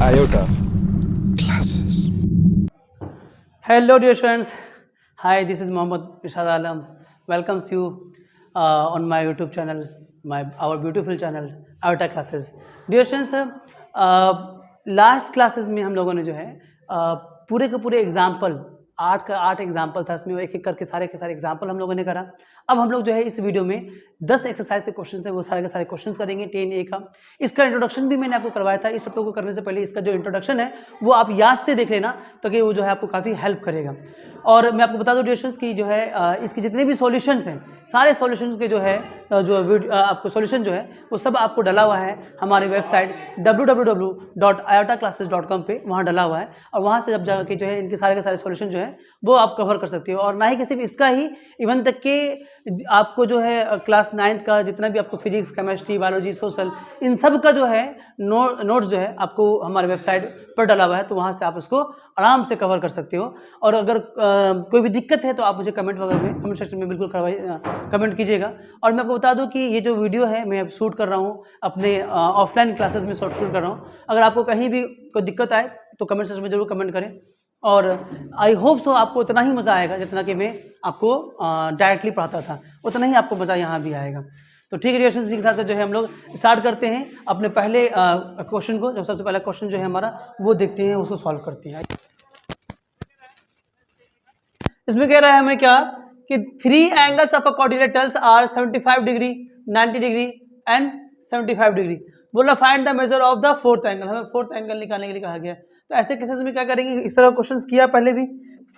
iota classes. Hello dear students, hi, this is Mohammad Irshad Alam. Welcomes you on my YouTube channel, our beautiful channel iota classes. Dear students, last classes में हम लोगों ने जो है पूरे के पूरे एग्जाम्पल 8 एग्जाम्पल था, इसमें एक एक करके सारे के सारे एग्जाम्पल हम लोगों ने करा। अब हम लोग जो है इस वीडियो में 10 एक्सरसाइज के क्वेश्चन है वो सारे के सारे क्वेश्चन करेंगे 10A का। इसका इंट्रोडक्शन भी मैंने आपको करवाया था। इस सब को करने से पहले इसका जो इंट्रोडक्शन है वो आप याद से देख लेना, ताकि वो जो है आपको काफ़ी हेल्प करेगा। और मैं आपको बता दूं डियर स्टूडेंट्स की जो है इसके जितने भी सॉल्यूशंस हैं, सारे सॉल्यूशंस के जो है आपको सॉल्यूशन जो है वो सब आपको डला हुआ है हमारी वेबसाइट www.iotaclasses.com पे, वहाँ डला हुआ है। और वहाँ से जब जाके जो है इनके सारे के सारे सॉल्यूशन जो है वो आप कवर कर सकते हो। और ना ही किसी भी इसका ही, इवन तक के आपको जो है क्लास 9th का जितना भी आपको फिजिक्स, केमिस्ट्री, बायोलॉजी, सोशल, इन सब का जो है नोट्स जो है आपको हमारे वेबसाइट पर डला हुआ है, तो वहाँ से आप उसको आराम से कवर कर सकते हो। और अगर कोई भी दिक्कत है तो आप मुझे कमेंट वगैरह में, कमेंट सेक्शन में बिल्कुल कमेंट कीजिएगा। और मैं आपको बता दूं कि ये जो वीडियो है मैं शूट कर रहा हूँ अपने ऑफलाइन क्लासेस में शूट कर रहा हूँ। अगर आपको कहीं भी कोई दिक्कत आए तो कमेंट सेक्शन में जरूर कमेंट करें। और आई होप सो आपको उतना ही मज़ा आएगा जितना कि मैं आपको डायरेक्टली पढ़ाता था, उतना ही आपको मज़ा यहाँ भी आएगा। तो ठीक है रिएक्शन, इसी के साथ से जो है हम लोग स्टार्ट करते हैं अपने पहले क्वेश्चन को। जो सबसे पहला क्वेश्चन जो है हमारा वो देखते हैं, उसको सॉल्व करते हैं। इसमें कह रहा है हमें क्या कि 3 angles of a quadrilaterals are 75 degree, 90 degree and 75 degree. बोला find the measure of the fourth angle. हमें फोर्थ एंगल निकालने के लिए कहा गया। तो ऐसे केसेस में क्या करेंगे, इस तरह क्वेश्चन किया पहले भी।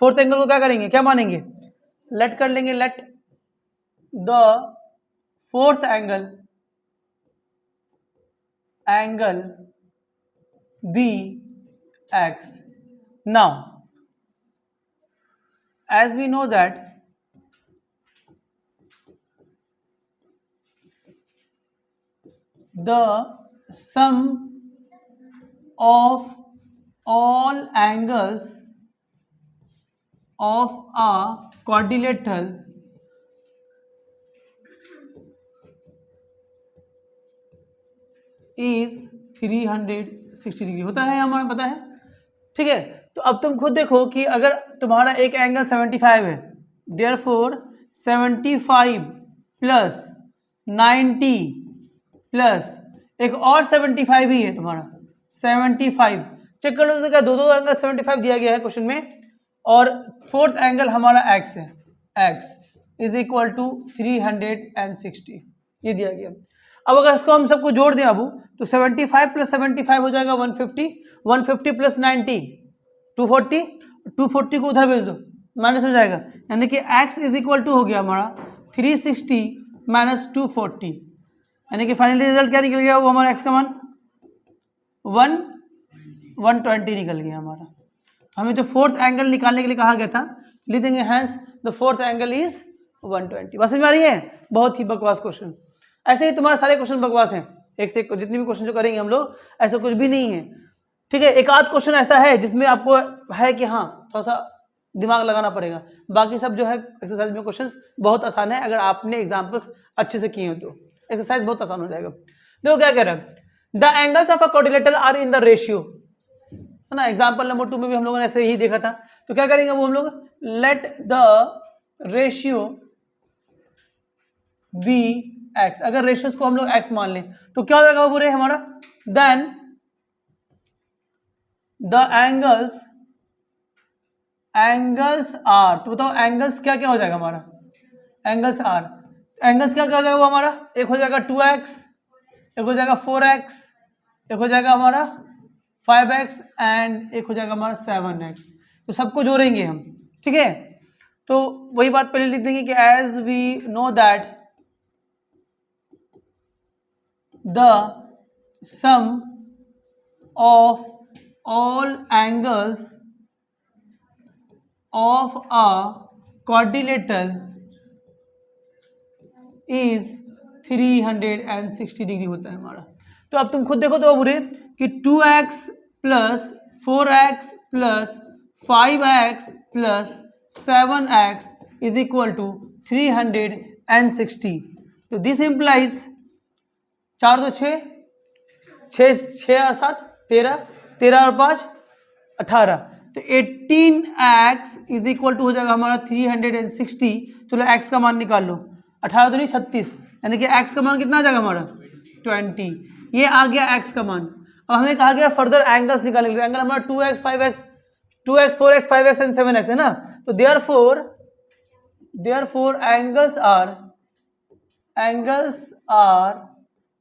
फोर्थ एंगल को क्या करेंगे, क्या मानेंगे, लेट कर लेंगे, let the fourth angle be x. Now as we know that the sum of all angles of a quadrilateral is 360 degree होता है, हमें पता है। ठीक है, तो अब तुम खुद देखो कि अगर तुम्हारा एक एंगल 75 है, देयरफॉर 75 प्लस 90 प्लस एक और 75 ही है तुम्हारा 75। चेक कर लो तो क्या दो एंगल 75 दिया गया है क्वेश्चन में। और फोर्थ एंगल हमारा x है, x इज इक्वल टू 360, ये दिया गया। अब अगर इसको हम सबको जोड़ दें अबू, तो 75 प्लस 75 हो जाएगा 150, 150 प्लस 90 240, 240 को उधर भेज दो, माइनस हो जाएगा। यानी कि x इज इक्वल टू हो गया हमारा 360 माइनस 240, यानी कि फाइनली रिजल्ट क्या निकल गया, वो हमारा x का मान 120 निकल गया हमारा। तो हमें जो फोर्थ एंगल निकालने के लिए कहा गया था, लिख देंगे hence the fourth angle is 120। बस समझ में आ रही है, बहुत ही बकवास क्वेश्चन। ऐसे ही तुम्हारे सारे क्वेश्चन बकवास हैं, एक से एक जितने भी क्वेश्चन जो करेंगे हम लोग, ऐसा कुछ भी नहीं है। ठीक है, एक आध क्वेश्चन ऐसा है जिसमें आपको है कि हाँ थोड़ा सा दिमाग लगाना पड़ेगा, बाकी सब जो है एक्सरसाइज में क्वेश्चंस बहुत आसान है। अगर आपने एग्जांपल्स अच्छे से किए हो तो एक्सरसाइज बहुत आसान हो जाएगा। देखो क्या कह रहा है, the angles of a quadrilateral are in the ratio, है ना। एग्जाम्पल नंबर 2 में भी हम लोगों ने ऐसे ही देखा था। तो क्या करेंगे वो हम लोग, let the ratio be x. अगर रेशियोज को हम लोग एक्स मान लें तो क्या हो जाएगा वो पूरे हमारा, देन द एंगल्स आर। तो बताओ एंगल्स क्या क्या हो जाएगा हमारा, एंगल्स आर, एंगल्स क्या क्या हो जाएगा वो हमारा, एक हो जाएगा 2x, एक हो जाएगा 4x, एक हो जाएगा हमारा 5x एंड एक हो जाएगा हमारा 7x। तो सबको जोड़ेंगे हम, ठीक है। तो वही बात पहले लिख देंगे कि as we know that the sum of all angles of a quadrilateral is 360 degree होता है हमारा। तो अब तुम खुद देखो तो बुरे कि 2x plus 4x plus 5x plus 7x is equal to 360। तो दिस इम्प्लाइज 4 तो 6, 6 और 7 13, 13 और 5 18, तो 18x इज इक्वल टू हो जाएगा हमारा 360। चलो x का मान निकाल लो, 18 तो नहीं 36, यानी कि x का मान कितना आ जाएगा हमारा 20। ये आ गया x का मान। अब हमें कहा गया फर्दर एंगल्स निकालने के लिए, एंगल हमारा 2x 5x 2x 4x 5x and 7x है ना, तो देयरफॉर एंगल्स आर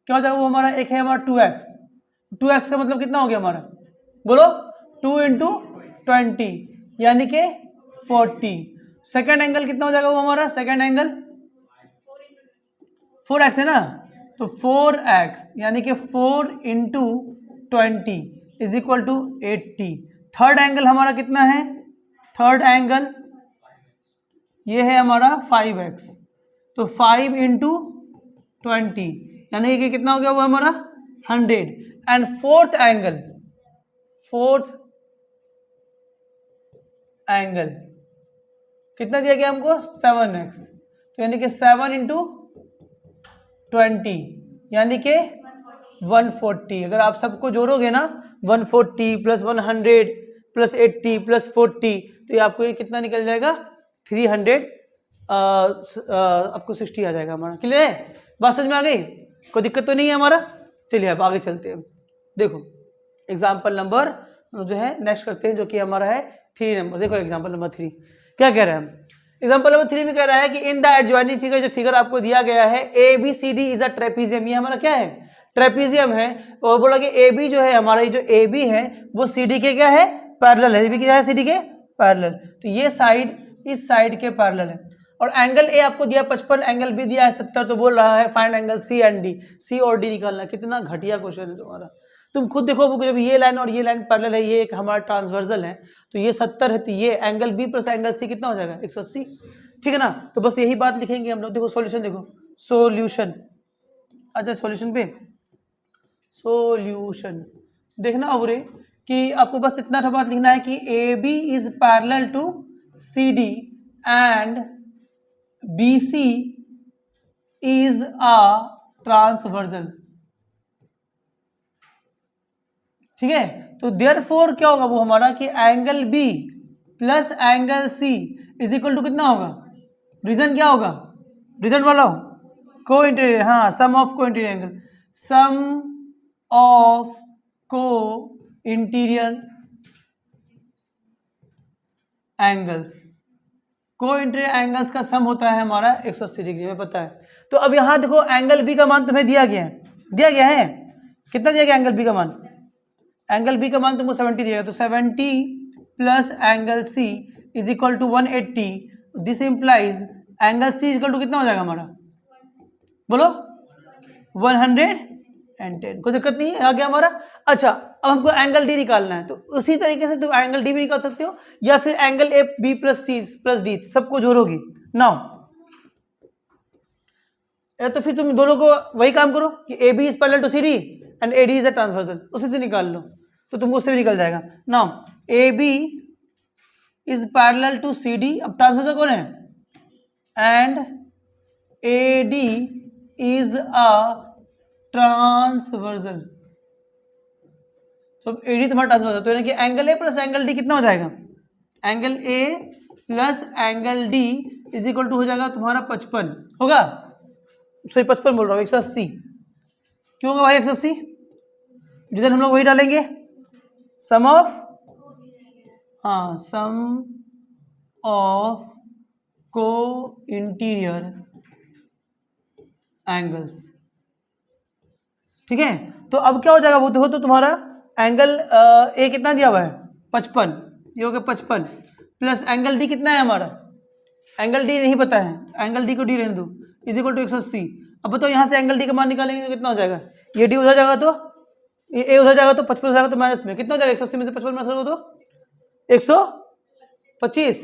क्या हो जाएगा वो हमारा, एक है हमारा 2x का मतलब कितना हो गया हमारा, बोलो 2 इंटू 20 यानी कि 40। सेकेंड एंगल कितना हो जाएगा वो हमारा, सेकेंड एंगल 4x है ना, तो 4x यानी कि 4 into 20 is equal to 80। Third angle हमारा कितना है, थर्ड एंगल ये है हमारा 5x, तो 5 इंटू 20 यानी कि कितना हो गया वो हमारा 100। एंड फोर्थ एंगल कितना दिया गया हमको 7x, तो यानी कि 7 इंटू 20 यानी कि 140। अगर आप सबको जोड़ोगे ना 140 प्लस 100 प्लस 80 प्लस 40, तो ये आपको ये कितना निकल जाएगा 300, आपको 60 आ जाएगा हमारा। क्लियर है, बात समझ में आ गई, कोई दिक्कत तो नहीं है हमारा। चलिए अब आगे चलते हैं, देखो एग्जाम्पल नंबर जो है नेक्स्ट करते हैं, जो कि हमारा है 3 नंबर। देखो एग्जाम्पल नंबर 3 क्या कह रहा है, एग्जाम्पल नंबर 3 में कह रहा है कि इन द एडजॉइनिंग फिगर, जो फिगर आपको दिया गया है ABCD इज अ ट्रेपीजियम, ये हमारा क्या है ट्रेपीजियम है, और बोला कि AB जो है हमारा, ये जो AB है वो CD के क्या है पैरेलल है, AB क्या है CD के पैरेलल, तो ये साइड इस साइड के पैरेलल है। और एंगल A आपको दिया 55, एंगल B दिया है 70, तो बोल रहा है find angle C and D, C और D निकालना। कितना घटिया क्वेश्चन है तुम्हारा, तुम खुद देखो जब ये लाइन और ये लाइन पैरेलल है, ये एक हमारा ट्रांसवर्सल है, तो ये 70 है, तो ये angle B plus angle C कितना हो जाएगा 180, ठीक है ना। तो बस यही बात लिखेंगे हम लोग। देखो सॉल्यूशन, देखो सॉल्यूशन, अच्छा सॉल्यूशन पे सॉल्यूशन देखना अब रे कि आपको बस इतना सा बात लिखना है कि AB is parallel to CD and BC is a transversal, ठीक है। तो देयरफॉर क्या होगा वो हमारा कि angle B plus angle C is equal to कितना होगा, रीजन क्या होगा, रीजन वाला हो को इंटीरियर, हाँ सम ऑफ को इंटीरियर एंगल, सम ऑफ को इंटीरियर एंगल्स, को इंटीरियर एंगल्स का सम होता है हमारा 180 डिग्री में, पता है। तो अब यहां देखो एंगल B का मान तुम्हें दिया गया है, कितना दिया गया एंगल B का मान, एंगल B का मान तुमको 70 दिया, तो 70 plus angle C is equal to 180, this implies angle C equal to कितना हो जाएगा हमारा, बोलो 110, कोई दिक्कत नहीं है, आ गया हमारा। अच्छा अब हमको एंगल D निकालना है, तो उसी तरीके से तुम एंगल D भी निकाल सकते हो, या फिर angle A B plus C plus D सबको जोड़ोगी नाउ, तो फिर तुम दोनों को वही काम करो कि AB is parallel to CD and AD is a transversal, उसी से निकाल लो, तो तुमको उससे भी निकल जाएगा। Now AB is parallel to CD, अब ट्रांसवर्सल कौन है, and AD is a transversal, तो AD तुम्हारा ट्रांसवर्सल, तो यानी कि angle A plus angle D कितना हो जाएगा, angle A plus angle D is equal to हो जाएगा तुम्हारा 55 होगा, सॉरी 55 बोल रहा हूँ 180, क्यों होगा भाई 180, रीजन हम लोग वही डालेंगे सम ऑफ, हाँ सम ऑफ को इंटीरियर एंगल्स, ठीक है। तो अब क्या हो जाएगा वो देखो, तो तुम्हारा एंगल A कितना दिया हुआ है 55, ये हो गया 55 प्लस एंगल D कितना है हमारा, एंगल D नहीं पता है, एंगल D को D रहने दो, इज इक्वल टू 180। अब बताओ यहाँ से एंगल D का मान निकालेंगे तो कितना हो जाएगा, ये D उधर जाएगा तो ये A उधर जाएगा, तो 55 हो जाएगा, तो माइनस में कितना हो जाएगा 180 में से 55 माइनस करो तो 125,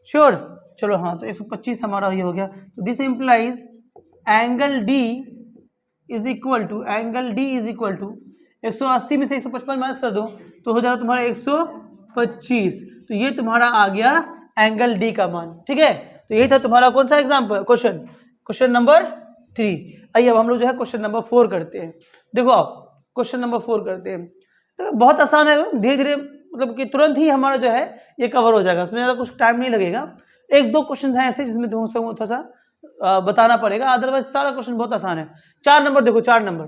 श्योर, चलो हाँ, तो 125 हमारा ये हो गया। तो this implies angle D is equal to 180 में से 155 माइनस कर दो तो हो जाएगा तुम्हारा 125, तो ये तुम्हारा आ गया एंगल D का मान, ठीक है। तो यही था तुम्हारा कौन सा एग्जाम्पल क्वेश्चन नंबर 3। आइए अब हम लोग जो है क्वेश्चन नंबर 4 करते हैं। देखो आप क्वेश्चन नंबर 4 करते हैं। तो बहुत आसान है, धीरे धीरे मतलब कि तुरंत ही हमारा जो है ये कवर हो जाएगा, उसमें ज़्यादा कुछ टाइम नहीं लगेगा। एक दो क्वेश्चन हैं ऐसे जिसमें तुमको थोड़ा सा बताना पड़ेगा, अदरवाइज सारा क्वेश्चन बहुत आसान है। 4 नंबर देखो, 4 नंबर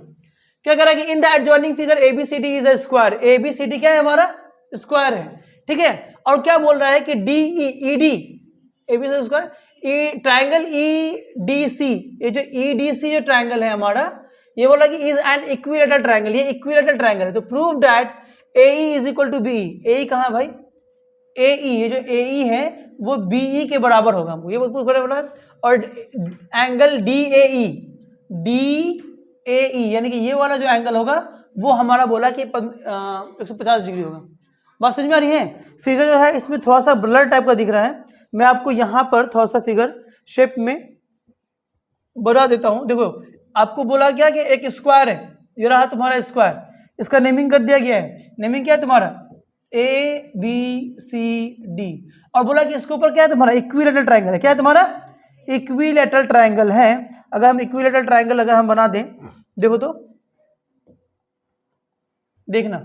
क्या कह रहा है कि in the adjoining figure ABCD is a square. ABCD क्या है हमारा, स्क्वायर है, ठीक है। और क्या बोल रहा है कि DED ABC square triangle EDC, ये जो EDC जो ट्राइंगल है हमारा, ये बोला कि इज एन इक्विलेटरल ट्राइंगल, ये इक्विलेटरल ट्राइंगल है। तो prove that AE is equal to BE। AE कहाँ है भाई, AE, ये जो AE है वो BE के बराबर होगा, हमको ये प्रूव करना बोला। और एंगल DAE यानी कि ये वाला जो एंगल होगा वो हमारा बोला कि 150 डिग्री होगा। बात समझ में आ रही है। फिगर जो है इसमें थोड़ा सा ब्लर टाइप का दिख रहा है, मैं आपको यहाँ पर थोड़ा सा फिगर शेप में बना देता हूँ। देखो आपको बोला क्या कि एक स्क्वायर है, ये रहा तुम्हारा स्क्वायर, इसका नेमिंग कर दिया गया है। नेमिंग क्या है तुम्हारा, ABCD, और बोला कि इसके ऊपर क्या है तुम्हारा, इक्विलेटरल ट्राइंगल है। क्या है तुम्हारा, इक्विलेटरल ट्राइंगल है। अगर हम इक्विलेटरल ट्राइंगल अगर हम बना दें, देखो तो देखना,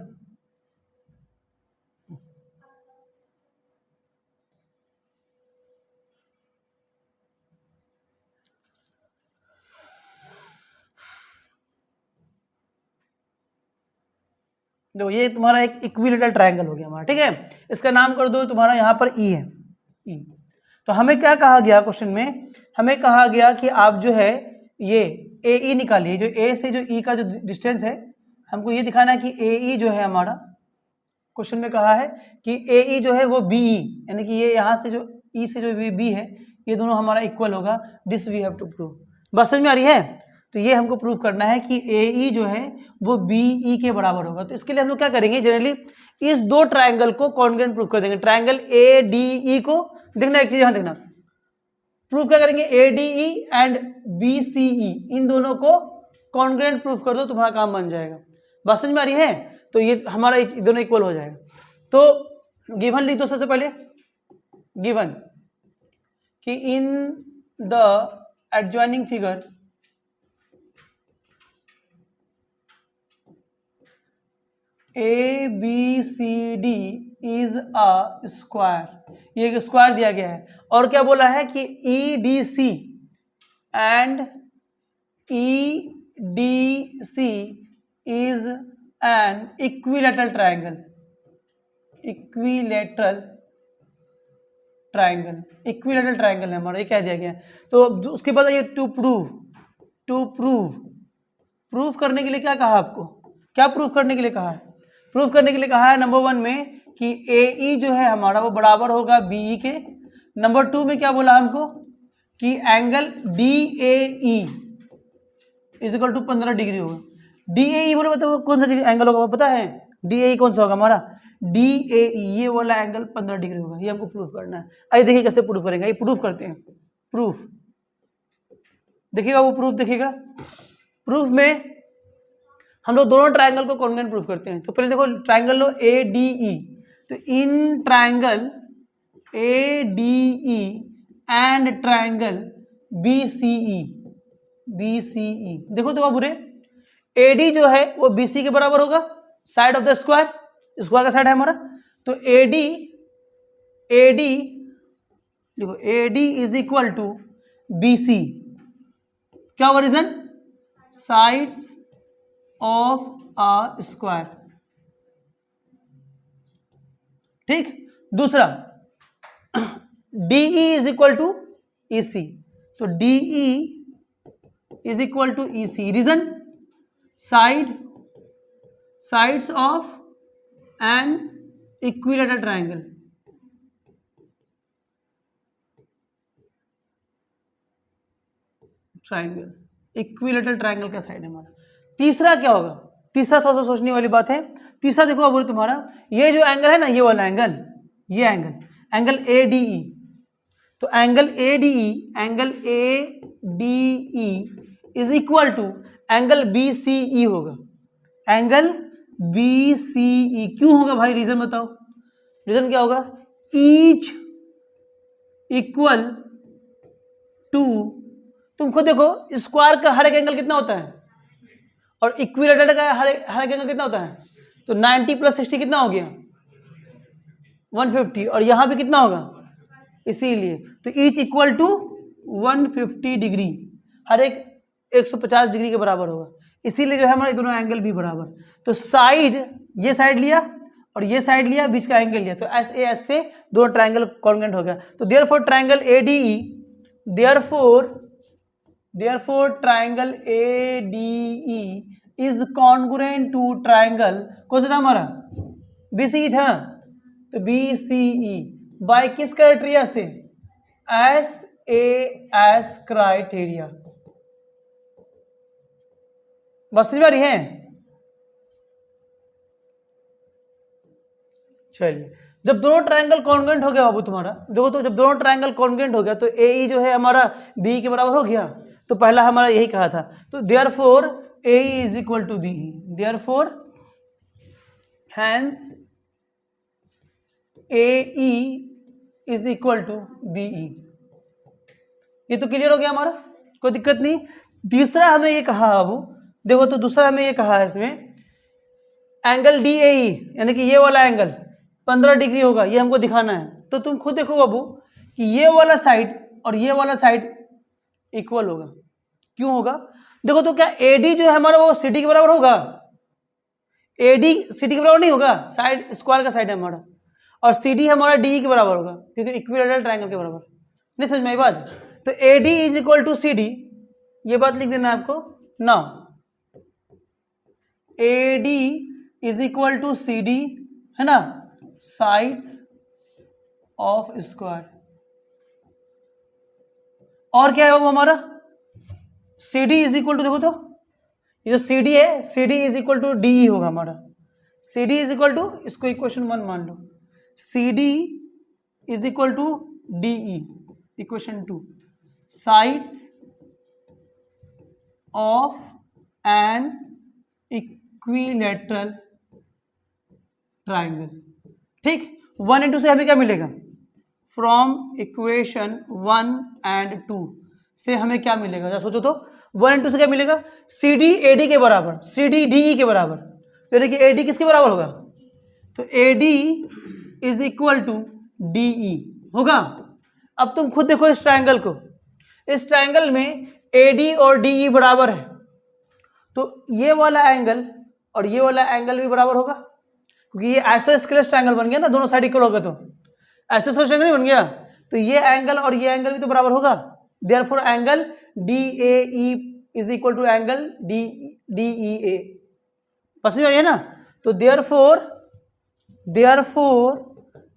देखो ये तुम्हारा एक इक्विलेटरल ट्राइंगल हो गया हमारा, ठीक है। इसका नाम कर दो तुम्हारा यहाँ पर E है, E। तो हमें क्या कहा गया क्वेश्चन में, हमें कहा गया कि आप जो है ये AE निकालिए, जो A से जो E का जो डिस्टेंस है, हमको ये दिखाना है कि AE जो है हमारा, क्वेश्चन में कहा है कि AE जो है वो BE, यानी कि ये यहाँ से जो E से जो B है ये दोनों हमारा इक्वल होगा। This we have to prove. बस समझ में आ रही है। तो ये हमको प्रूव करना है कि AE जो है वो BE के बराबर होगा। तो इसके लिए हम लोग क्या करेंगे, जनरली इस दो ट्राइंगल को कॉन्ग्रुएंट प्रूव कर देंगे। ट्राइंगल ADE को देखना, एक चीज यहाँ देखना, प्रूव क्या करेंगे, ADE एंड BCE, इन दोनों को कॉन्ग्रुएंट प्रूव कर दो, तुम्हारा काम बन जाएगा। बात समझ में आ रही है। तो ये हमारा दोनों इक्वल हो जाएगा। तो गिवन लिख दो सबसे पहले, गिवन कि in the adjoining figure ABCD is a square, ये एक स्क्वायर दिया गया है। और क्या बोला है कि EDC and EDC is an equilateral triangle, equilateral triangle, equilateral triangle है हमारा, ये कह दिया गया है। तो उसके बाद ये टू प्रूव करने के लिए क्या कहा आपको, क्या प्रूव करने के लिए कहा है, प्रूव करने के लिए कहा है नंबर 1 में कि AE जो है हमारा वो बराबर होगा BE के। नंबर 2 में क्या बोला हमको कि angle DAE is equal to 15 degree होगा। DAE बोले बताओ कौन सा एंगल होगा, पता है DAE कौन सा होगा हमारा, DAE ये वाला एंगल 15 डिग्री होगा। ये हमको प्रूफ करना है। आइए देखिए कैसे प्रूफ करेंगे, ये प्रूफ करते हैं। प्रूफ देखिएगा, वो प्रूफ देखिएगा। प्रूफ में हम लोग दोनों ट्राइंगल को कॉन्ग्रुएंट प्रूफ करते हैं। तो पहले देखो ट्राइंगल लो ADE, तो in triangle ADE and triangle BCE देखो तो बुरे, AD जो है वो BC के बराबर होगा, side of the square, square का साइड है हमारा। तो AD देखो AD is equal to BC, क्या होगा reason, sides of a square, ठीक। दूसरा DE is equal to EC, तो DE is equal to EC, reason sides of an equilateral triangle, equilateral triangle का साइड है हमारा। तीसरा क्या होगा, तीसरा थोड़ा सा सोचने वाली बात है। तीसरा देखो अब तुम्हारा ये जो एंगल है ना, ये वाला एंगल, ये एंगल ADE, तो angle ADE is equal to angle BCE होगा, एंगल BCE क्यों होगा भाई, रीजन बताओ, रीजन क्या होगा, ईच इक्वल टू, तुम खुद देखो स्क्वायर का हर एक एंगल कितना होता है और इक्विलेटरल का हर एक एंगल कितना होता है, तो तो 90 + 60 कितना हो गया 150, और यहाँ भी कितना होगा, इसीलिए तो ईच इक्वल टू 150 डिग्री, हर एक 150 डिग्री के बराबर होगा, इसीलिए जो है हमारे दोनों एंगल भी बराबर। तो साइड, ये साइड लिया और ये साइड लिया, बीच का एंगल लिया, तो एस ए एस से दोनों ट्राइंगल कॉन्ग्रुएंट हो गया। तो therefore triangle ADE, therefore triangle ADE is congruent to triangle, कौन सा था हमारा, BCE था, तो BCE बाय किस क्राइटेरिया से, SAS क्राइटेरिया। बस समझ आ रही है। चलिए, जब दोनों ट्रायंगल कॉन्ग्रुएंट हो गया बाबू तुम्हारा, देखो तो जब दोनों ट्रायंगल कॉन्ग्रुएंट हो गया तो AE जो है हमारा BE के बराबर हो गया, तो पहला हमारा यही कहा था, तो therefore AE is equal to BE, therefore hence AE is equal to BE। ये तो क्लियर हो गया हमारा, कोई दिक्कत नहीं। तीसरा हमें ये कहा बाबू, देखो तो दूसरा हमें ये कहा है इसमें एंगल DAE, यानी कि ये वाला एंगल 15 डिग्री होगा, ये हमको दिखाना है। तो तुम खुद देखो बाबू कि ये वाला साइड और ये वाला साइड इक्वल होगा, क्यों होगा, देखो तो क्या AD जो है हमारा वो CD के बराबर होगा, AD CD के बराबर नहीं होगा, साइड स्क्वायर का साइड है हमारा, और CD हमारा DE के बराबर होगा क्योंकि इक्विलैटरल ट्रायंगल के बराबर, नहीं समझ में आई बात। तो AD is equal to CD, ये बात लिख देना है आपको। Now AD is equal to CD है ना, साइड्स ऑफ स्क्वायर, और क्या है वो हमारा CD इज इक्वल टू, देखो तो ये जो CD है CD is equal to DE होगा हमारा, CD इज इक्वल टू, इसको इक्वेशन 1 मान लो, CD is equal to DE, equation 2, sides of an equilateral triangle. ठीक, 1 और 2 से हमें क्या मिलेगा, फ्रॉम इक्वेशन 1 और 2 से हमें क्या मिलेगा, जरा सोचो तो 1 और 2 से क्या मिलेगा, CD AD के बराबर, CD DE के बराबर, तो यानी कि AD किसके बराबर होगा, तो AD is equal to DE होगा। अब तुम खुद देखो इस ट्रायंगल को, इस ट्रायंगल में AD और DE बराबर है, तो ये वाला एंगल और ये वाला एंगल भी बराबर होगा, क्योंकि ये आइसोस्केलेस ट्रायंगल बन गया ना, दोनों साइड इक्वल हो गए, तो आइसोस्केलेस ट्रायंगल नहीं बन गया, तो ये एंगल और ये एंगल भी तो बराबर होगा। Therefore angle DAE is equal to angle DEA, समझ में आ रही है ना। तो therefore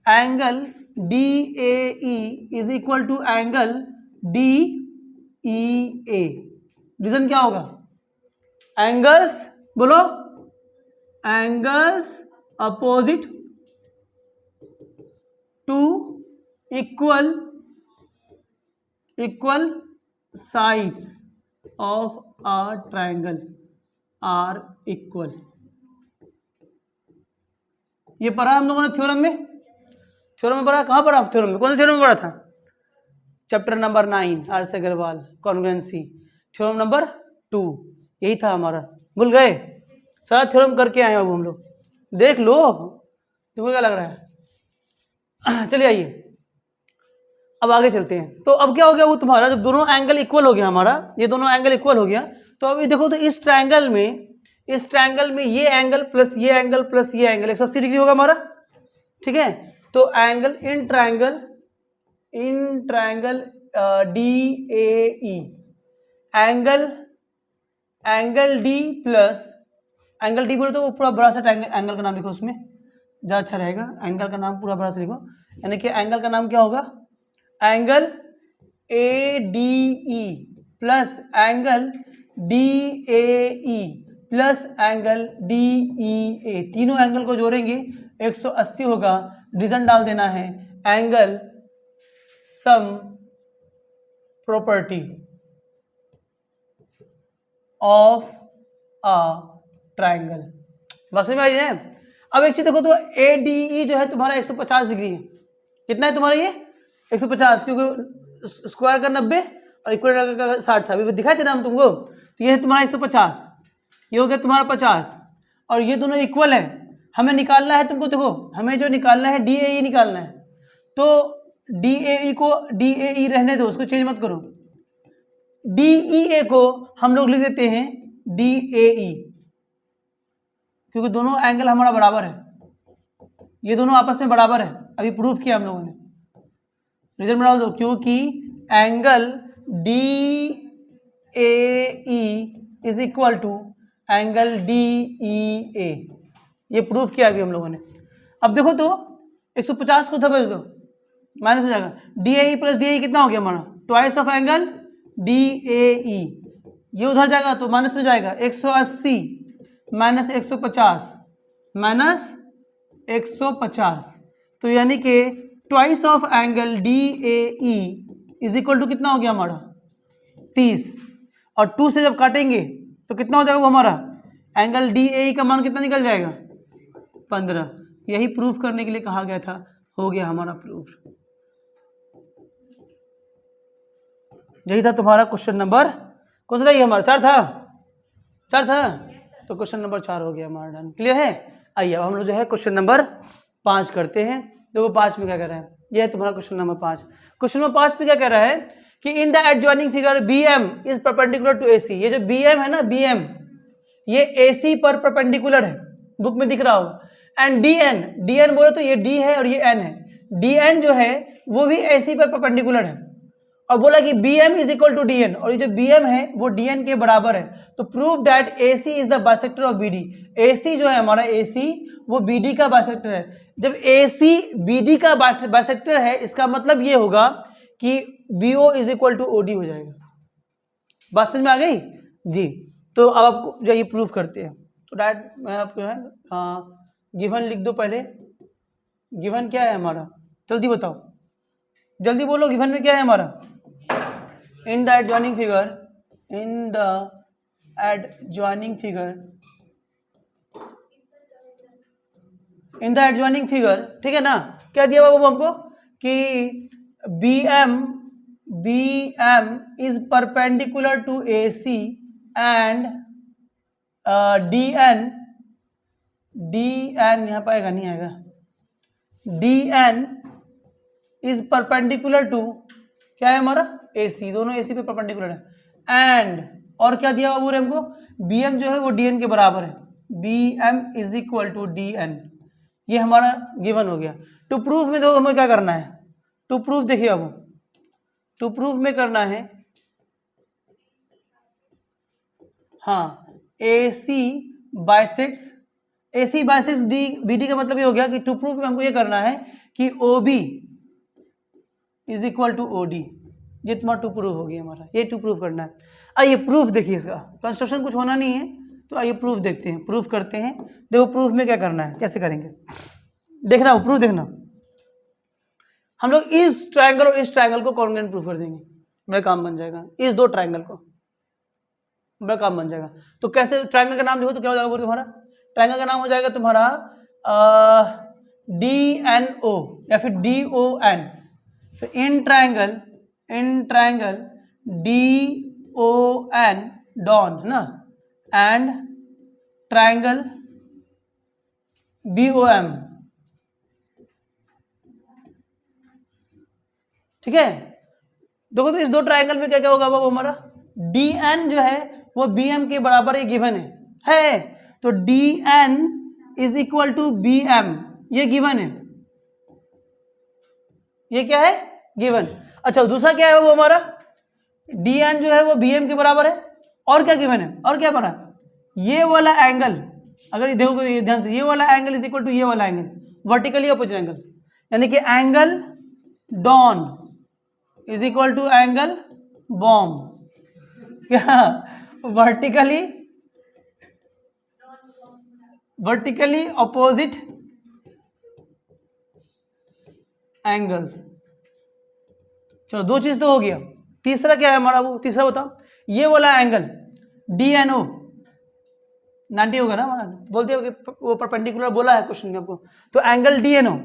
angle DAE is equal to angle DEA। Reason क्या होगा, एंगल्स बोलो, angles opposite to equal sides of a triangle are equal. ये पढ़ा हम लोगों ने थ्योरम में, पढ़ा, कहाँ पढ़ा थ्योरम में, कौन से थ्योरम में पढ़ा था, chapter number 9 RC Agarwal congruency, theorem number 2, यही था हमारा, भूल गए, सारा थ्योरम करके आए अब हम लोग, देख लो तुम्हें क्या लग रहा है। चलिए आइए अब आगे चलते हैं। तो अब क्या हो गया वो तुम्हारा, जब दोनों एंगल इक्वल हो गया हमारा, ये दोनों एंगल इक्वल हो गया, तो अभी देखो तो इस ट्रायंगल में ये एंगल प्लस ये एंगल प्लस ये एंगल 180 डिग्री होगा हमारा, ठीक है। तो angle in triangle DAE, angle D plus angle D बोले तो वो पूरा बड़ा सा एंगल का नाम लिखो, उसमें ज़्यादा अच्छा रहेगा, एंगल का नाम पूरा बड़ा सा लिखो, यानी कि एंगल का नाम क्या होगा, angle ADE plus angle DAE plus angle DEA, तीनों एंगल को जोड़ेंगे 180 होगा। रीजन डाल देना है angle sum property of a triangle, बस में आ रही है। अब एक चीज देखो तो ADE जो है तुम्हारा 150 डिग्री है, कितना है तुम्हारा ये 150, क्योंकि स्क्वायर का 90 और इक्वल का 60 था, अभी दिखाए थे ना हम तुमको, तो ये है तुम्हारा 150, ये हो गया तुम्हारा 50, और ये दोनों इक्वल है, हमें निकालना है, तुमको देखो हमें जो निकालना है DAE निकालना है, तो DAE को DAE रहने दो, उसको चेंज मत करो। DEA को हम लोग लिख देते हैं DAE, क्योंकि दोनों एंगल हमारा बराबर है, ये दोनों आपस में बराबर है, अभी प्रूफ किया हम लोगों ने। रिजल्ट में डाल दो, क्योंकि angle DAE is equal to angle DEA, ये प्रूफ किया अभी हम लोगों ने। अब देखो तो 150 को उधर भेज दो, माइनस हो जाएगा। DAE प्लस DAE कितना हो गया हमारा, ट्वाइस ऑफ एंगल DAE, ये उधर जाएगा तो माइनस में जाएगा। 180 माइनस 150 माइनस 150, तो यानी कि twice of angle DAE is equal to कितना हो गया हमारा 30, और 2 से जब काटेंगे तो कितना हो जाएगा वो हमारा एंगल DAE का मान कितना निकल जाएगा 15। यही प्रूफ करने के लिए कहा गया था, हो गया हमारा प्रूफ। यही था तुम्हारा क्वेश्चन नंबर, कौन सा था ये हमारा, 4 था, तो क्वेश्चन नंबर 4 हो गया हमारा डन। क्लियर है? आइए अब हम लोग जो है क्वेश्चन नंबर 5 करते हैं। देखो 5 में क्या कह रहा है, ये है तुम्हारा क्वेश्चन नंबर 5। क्वेश्चन नंबर 5 में क्या कह रहा है कि in the adjoining figure BM is perpendicular to AC। ये जो BM है ना, BM ये AC पर परपेंडिकुलर है, बुक में दिख रहा हो। एंड DN बोले तो ये D है और ये N है, DN जो है वो भी AC पर परपेंडिकुलर है। और बोला कि BM is equal to DN, और ये जो BM है वो DN के बराबर है। तो prove that AC is the bisector of BD। AC जो है हमारा AC वो BD का बाइसेक्टर है। जब AC BD का बाइसेक्टर है, इसका मतलब ये होगा कि BO is equal to OD हो जाएगा। बात समझ में आ गई जी? तो अब आपको जो ये प्रूफ करते हैं, तो डायरेक्ट मैं आपको है गिवन लिख दो पहले। गिवन क्या है हमारा, जल्दी बताओ, जल्दी बोलो, गिवन में क्या है हमारा? In the adjoining figure, in the adjoining figure, in the adjoining figure, ठीक है ना? क्या दिया बाबू हमको कि BM is perpendicular to AC and DN यहाँ पाएगा नहीं आएगा, DN इज परपेंडिकुलर टू क्या है हमारा AC, दोनों AC पे परपेंडिकुलर है। एंड और क्या दिया बाबू हमको, BM जो है वो DN के बराबर है, BM is equal to DN। ये हमारा गिवन हो गया। टू प्रूफ में देखो हमें क्या करना है, टू प्रूफ देखिए अब, टू प्रूफ में करना है हाँ AC बाइसेक्ट्स BD का मतलब ये हो गया कि टू प्रूफ में हमको ये करना है कि OB is equal to OD। ये तुम्हारा टू प्रूफ हो गया हमारा, ये टू प्रूफ करना है। आइए प्रूफ देखिए, इसका कंस्ट्रक्शन कुछ होना नहीं है, तो आइए प्रूफ देखते हैं, प्रूफ करते हैं। देखो प्रूफ में क्या करना है, कैसे करेंगे देखना हो, प्रूफ देखना। हम लोग इस ट्रायंगल और इस ट्रायंगल को कॉन्ग्रुएंट प्रूफ कर देंगे, मेरा काम बन जाएगा। इस दो ट्रायंगल को मेरा काम बन जाएगा। तो कैसे, ट्रायंगल का नाम देखो तो क्या हो जाएगा तुम्हारा, ट्रायंगल का नाम हो जाएगा तुम्हारा DNO या फिर DON। तो इन ट्रायंगल DON डॉन है ना, एंड ट्रायंगल BOM, ठीक है। देखो तो इस दो ट्रायंगल में क्या क्या होगा बाबू हमारा, DN जो है वो BM के बराबर ही गिवन है, तो DN is equal to BM, ये गिवन है, ये क्या है गिवन। अच्छा दूसरा क्या है वो हमारा, DN जो है वो BM के बराबर है, और क्या गिवन है, और क्या बना, ये वाला एंगल, अगर ये देखो ये ध्यान से, ये वाला एंगल इज इक्वल टू ये वाला एंगल, वर्टिकली अपोजिट एंगल, यानी कि angle DON is equal to angle BOM, क्या वर्टिकली अपोजिट एंगल्स। चलो दो चीज तो हो गया, तीसरा क्या है हमारा, वो तीसरा बताओ। ये वाला एंगल DNO 90 होगा ना हमारा, बोलते हो कि वो परपेंडिकुलर बोला है क्वेश्चन में आपको, तो angle DNO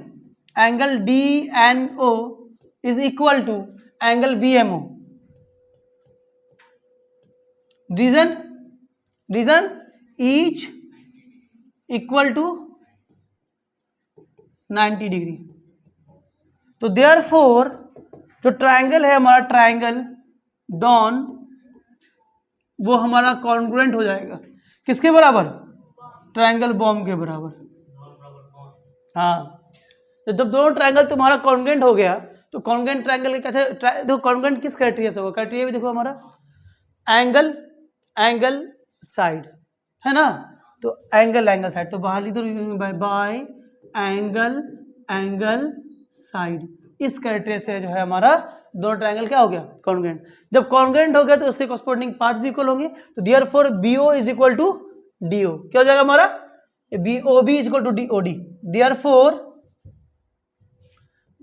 is equal to angle BMO। Reason each equal to 90 degree. तो देयरफॉर जो ट्राइंगल है हमारा, ट्राइंगल डॉन, वो हमारा कॉन्ग्रुएंट हो जाएगा किसके बराबर? ट्राइंगल बॉम्ब के बराबर। हाँ, तो जब दोनों ट्राइंगल तुम्हारा कॉन्ग्रुएंट हो गया तो कॉन्ग्रुएंट ट्राइंगल के कहते हैं, देखो कॉन्ग्रुएंट किस क्राइटेरिया से होगा? क्राइटेरिया भी देखो हमारा एंगल, एंगल साइड है ना, तो एंगल, एंगल साइड, तो बाहर लिख दो बाय एंगल, एंगल साइड। इस क्राइटेरिया से जो है हमारा दोनों ट्राइंगल क्या हो गया? कॉन्ग्रुएंट। जब कॉन्ग्रुएंट हो गया तो उसके कॉरस्पॉन्डिंग पार्ट्स भी इक्वल होंगे, तो therefore BO is equal to DO। क्या हो जाएगा हमारा? BOB is equal to DOD।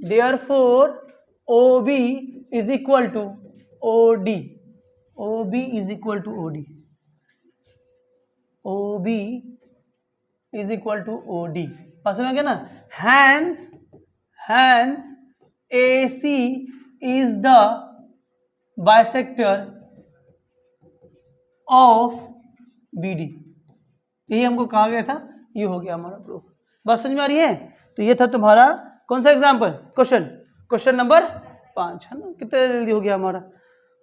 Therefore OB is equal to OD। OB is equal to OD। OB is equal to OD। पास में क्या ना? Hence AC is the bisector of BD। यही हमको कहा गया था, ये हो गया हमारा प्रूफ। बात समझ में आ रही है? तो ये था तुम्हारा कौन सा एग्जाम्पल? क्वेश्चन नंबर 5 है ना। कितना जल्दी हो गया हमारा,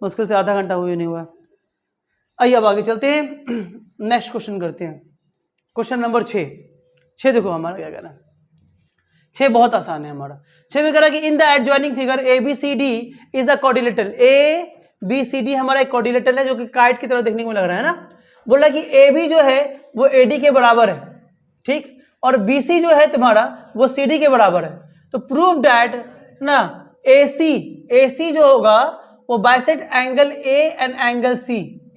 मुश्किल से आधा घंटा हुए नहीं हुआ। आइए अब आगे चलते हैं, नेक्स्ट क्वेश्चन करते हैं। क्वेश्चन नंबर 6 देखो हमारा क्या कहना है। 6 बहुत आसान है हमारा। 6 में कह रहा है कि in the adjoining figure ABCD is a quadrilateral. ABCD हमारा एक क्वाड्रिलेटरल है जो कि काइट की तरह देखने को लग रहा है ना। बोल रहा है कि AB जो है वो AD के बराबर है, ठीक, और BC जो है तुम्हारा वो CD के बराबर है। तो प्रूव दैट ना AC जो होगा वो bisect angle A and angle C।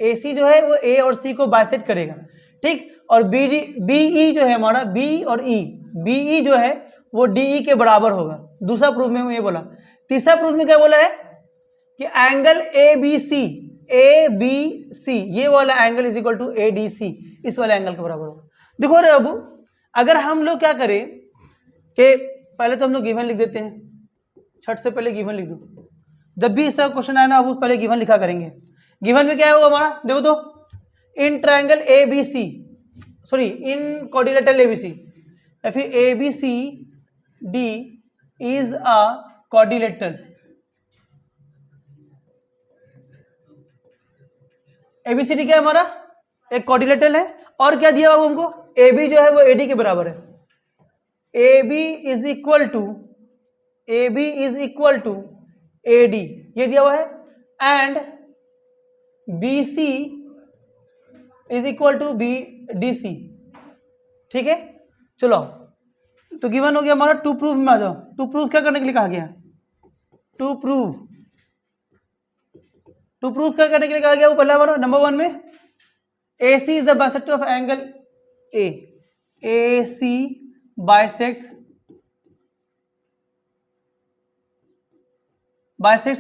AC जो है वो A और C को बाइसेक्ट करेगा, ठीक, और BE जो है हमारा, B और E, BE जो है वो DE के बराबर होगा। दूसरा प्रूफ में ये बोला। तीसरा प्रूफ में क्या बोला है कि एंगल ABC ये वाला angle is equal to ADC, इस वाले एंगल के बराबर होगा। देखो रे अबू, अगर हम लोग क्या करें कि पहले तो हम लोग गिवन लिख देते हैं, छठ से पहले गिवन लिख दो। जब भी इस तरह क्वेश्चन आए ना, अब पहले गिवन लिखा करेंगे। गिवन में क्या है वो हमारा, देखो तो, in triangle ABC, sorry in quadrilateral ABC या फिर ABCD is a quadrilateral. ABCD क्या है हमारा? एक क्वाड्रिलेटरल है। और क्या दिया हुआ हमको? AB जो है वो AD के बराबर है। AB is equal to AD, ये दिया हुआ है। And BC is equal to BDC, ठीक है। चलो तो गिवन हो गया हमारा। टू प्रूफ में आ जाओ। टू प्रूफ क्या करने के लिए कहा गया? टू प्रूफ क्या करने के लिए कहा गया? वो पहला हमारा नंबर 1 में AC is the bisector of angle A। AC bisects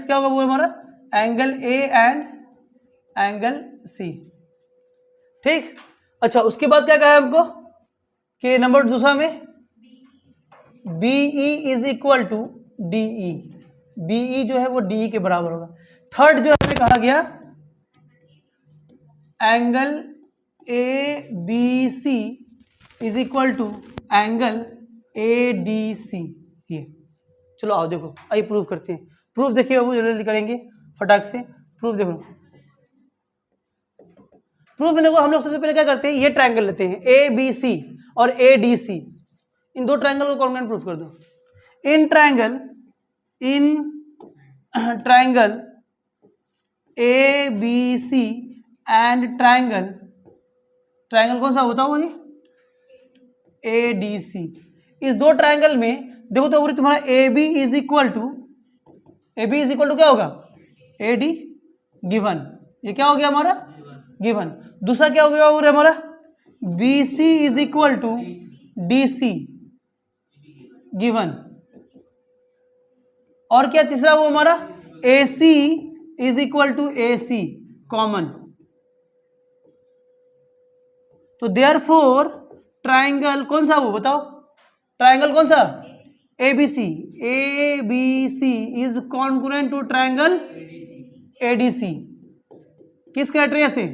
क्या होगा वो हमारा? Angle A and angle C, ठीक। अच्छा, उसके बाद क्या कहा है हमको कि नंबर दूसरा में BE is equal to DE। BE जो है वो DE के बराबर होगा। थर्ड जो हमें कहा गया, angle ABC is equal to angle ADC। ये चलो आओ देखो, आइए प्रूफ करते हैं। प्रूफ देखिए बाबू, जल्दी जल्दी करेंगे फटाक से। प्रूफ देखो, प्रूफ में देखो हम लोग सबसे पहले क्या करते हैं, ये ट्रायंगल लेते हैं ABC और ADC, इन दो ट्रायंगल को कॉन्ग्रुएंट प्रूफ कर दो। In triangle ABC and triangle कौन सा होता है मुझे? ADC। इस दो ट्रायंगल में देखो तो तुम्हारा AB इज इक्वल टू क्या होगा? AD given. ये क्या हो गया हमारा? गिवन। दूसरा क्या हो गया और हमारा? BC is equal to DC given. और क्या तीसरा वो हमारा? AC is equal to AC common. तो देयरफॉर ट्राइंगल कौन सा वो बताओ? ट्राइंगल कौन सा? ABC is congruent to triangle ADC। किस क्राइटेरिया से?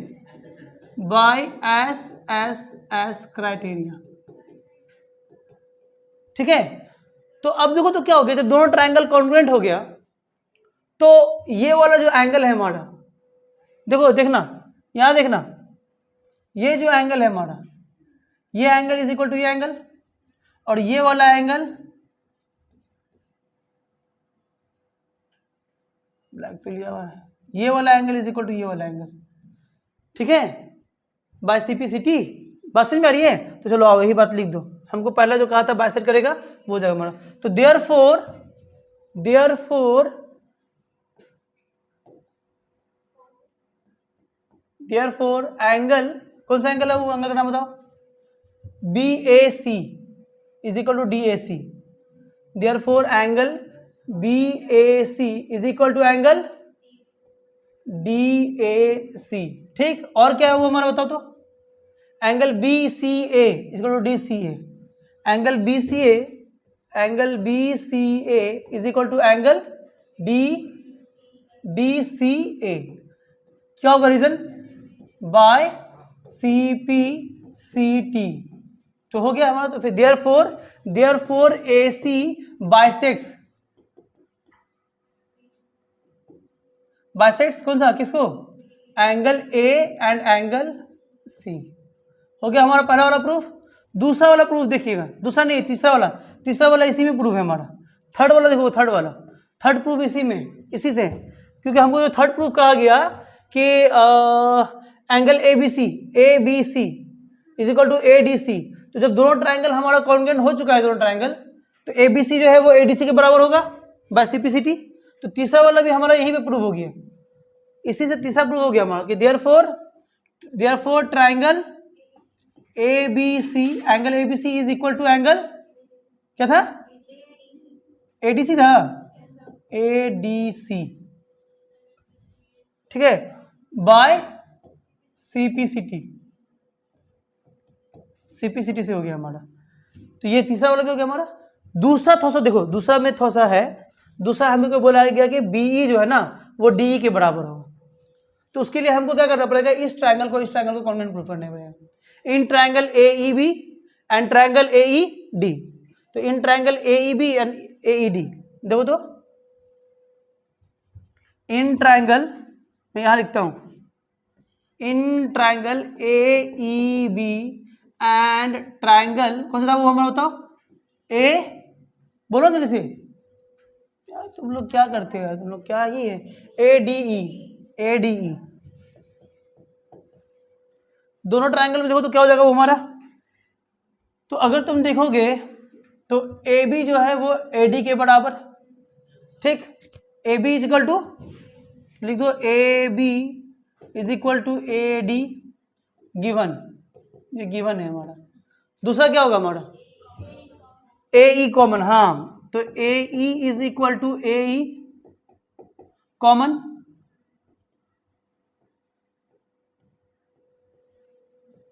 बाय SSS क्राइटेरिया, ठीक है। तो अब देखो तो क्या हो गया, जब दोनों ट्रायंगल कॉन्ग्रुएंट हो गया तो ये वाला जो एंगल है हमारा, देखो देखना यहां देखना, ये जो एंगल है हमारा, ये एंगल इज इक्वल टू ये एंगल, और ये वाला एंगल, ब्लैक तो लिया हुआ है, ये वाला एंगल इज इक्वल टू ये वाला एंगल, ठीक है, बाय सीपीसीटी। बात समझ में आ रही है? तो चलो आओ यही बात लिख दो, हमको पहले जो कहा था बाइसेक्ट करेगा वो जाएगा हमारा। तो देयरफॉर एंगल, कौन सा एंगल है वो एंगल का नाम बताओ, BAC is equal to DAC। Therefore angle BAC is equal to angle DAC, ठीक। और क्या है वो हमारा बताओ तो, angle BCA is equal to DCA, angle BCA is equal to angle DCA। क्या होगा रीजन, बाय CPCT। तो हो गया हमारा। तो फिर देयरफॉर AC बाइसेक्ट्स कौन सा, किसको, angle A and angle C। हो गया हमारा पहला वाला प्रूफ। दूसरा वाला प्रूफ देखिएगा, दूसरा नहीं तीसरा वाला इसी में प्रूफ है हमारा। थर्ड वाला देखो, थर्ड प्रूफ इसी से, क्योंकि हमको जो थर्ड प्रूफ कहा गया कि angle ABC is equal to ADC। तो जब दोनों ट्रायंगल हमारा कॉन्ग्रुएंट हो चुका है दोनों ट्रायंगल, तो ABC जो है वो ADC के बराबर होगा बाय CPCT। तो तीसरा वाला भी हमारा यहीं पे प्रूफ हो गया, इसी से तीसरा प्रूफ हो गया हमारा कि therefore triangle ABC, angle ABC is equal to angle, क्या था, ADC था, ADC, ठीक है, बाय CPCT से हो गया हमारा। तो ये तीसरा वाला भी हो गया हमारा। दूसरा थोसा देखो, दूसरा में थोसा है, दूसरा हमें को बोला गया कि BE जो है ना वो DE के बराबर होगा। तो उसके लिए हमको क्या करना पड़ेगा, इस ट्रायंगल को कॉन्ग्रुएंट प्रूफ करना पड़ेगा in triangle AEB and triangle AED। तो in triangle AEB and AED देखो, तो इन ट्रायंगल, मैं यहां लिखता हूं, in triangle AEB and triangle कौन सा था वो हमारा बताओ, बोलो जल्दी से यार, तुम लोग क्या करते हो यार, तुम लोग क्या ही है, ADE। दोनों ट्रायंगल में देखो तो क्या हो जाएगा वो हमारा। तो अगर तुम देखोगे तो AB जो है वो AD के बराबर, ठीक, AB इज इक्वल टू, लिख दो AB is equal to AD given, ये गिवन है हमारा। दूसरा क्या होगा हमारा, AE कॉमन, हाँ, तो AE is equal to AE common.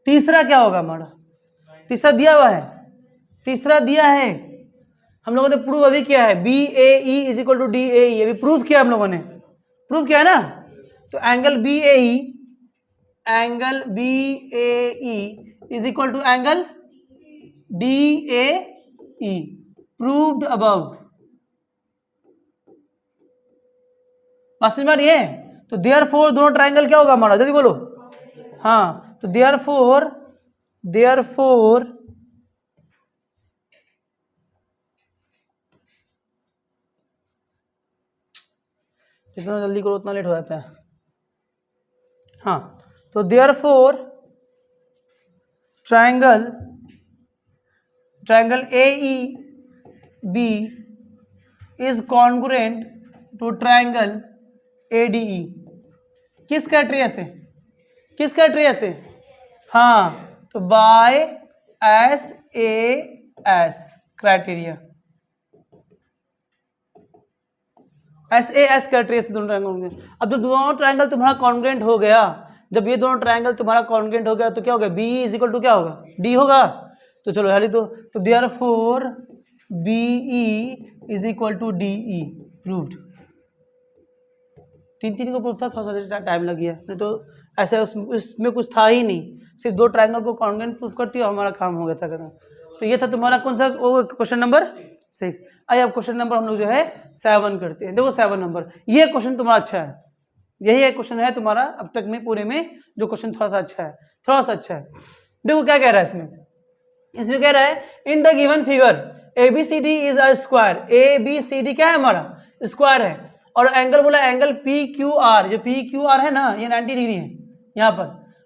तीसरा क्या होगा हमारा, तीसरा दिया हुआ है, हम लोगों ने प्रूव अभी किया है, BAE is equal to DAE, अभी प्रूफ किया हम लोगों ने, प्रूफ किया है ना। तो angle BAE is equal to angle DAE, proved above. बात समझ में आ रही है? तो देयरफॉर दोनों ट्रायंगल क्या होगा हमारा, जल्दी बोलो, हाँ, तो देयरफॉर जितना जल्दी करो उतना लेट हो जाता है। हाँ, तो therefore triangle AEB is congruent to triangle ADE। किस क्राइटेरिया से, हाँ, तो by SAS criteria, SAS criteria से दोनों ट्रायंगल होंगे। अब जो दोनों ट्रायंगल तुम्हारा कॉन्ग्रुएंट हो गया, जब ये दोनों ट्रायंगल तुम्हारा कॉन्ग्रुएंट हो गया तो क्या होगा, BE इज इक्वल टू क्या होगा, D होगा। तो चलो यार, तो therefore BE is equal to DE, proved. तीन को प्रूफ था, थोड़ा सा टाइम लग गया, नहीं तो ऐसे उसमें कुछ था ही नहीं, सिर्फ दो ट्रायंगल को कॉन्ग्रुएंट प्रूफ करती हो, हमारा काम हो गया था। तो ये था तुम्हारा कौन सा क्वेश्चन नंबर 6। आइए अब क्वेश्चन नंबर हम लोग जो है 7 करते हैं। देखो 7 नंबर, ये क्वेश्चन तुम्हारा अच्छा है, यही एक क्वेश्चन है तुम्हारा अब तक में पूरे में जो क्वेश्चन थोड़ा सा अच्छा है, थोड़ा सा अच्छा है। देखो क्या कह रहा है इसमें कह रहा है in the given figure ABCD is a square. ABCD क्या है हमारा, स्क्वायर है, और एंगल बोला एंगल PQR, जो PQR है ना ये 90 डिग्री है। यहाँ पर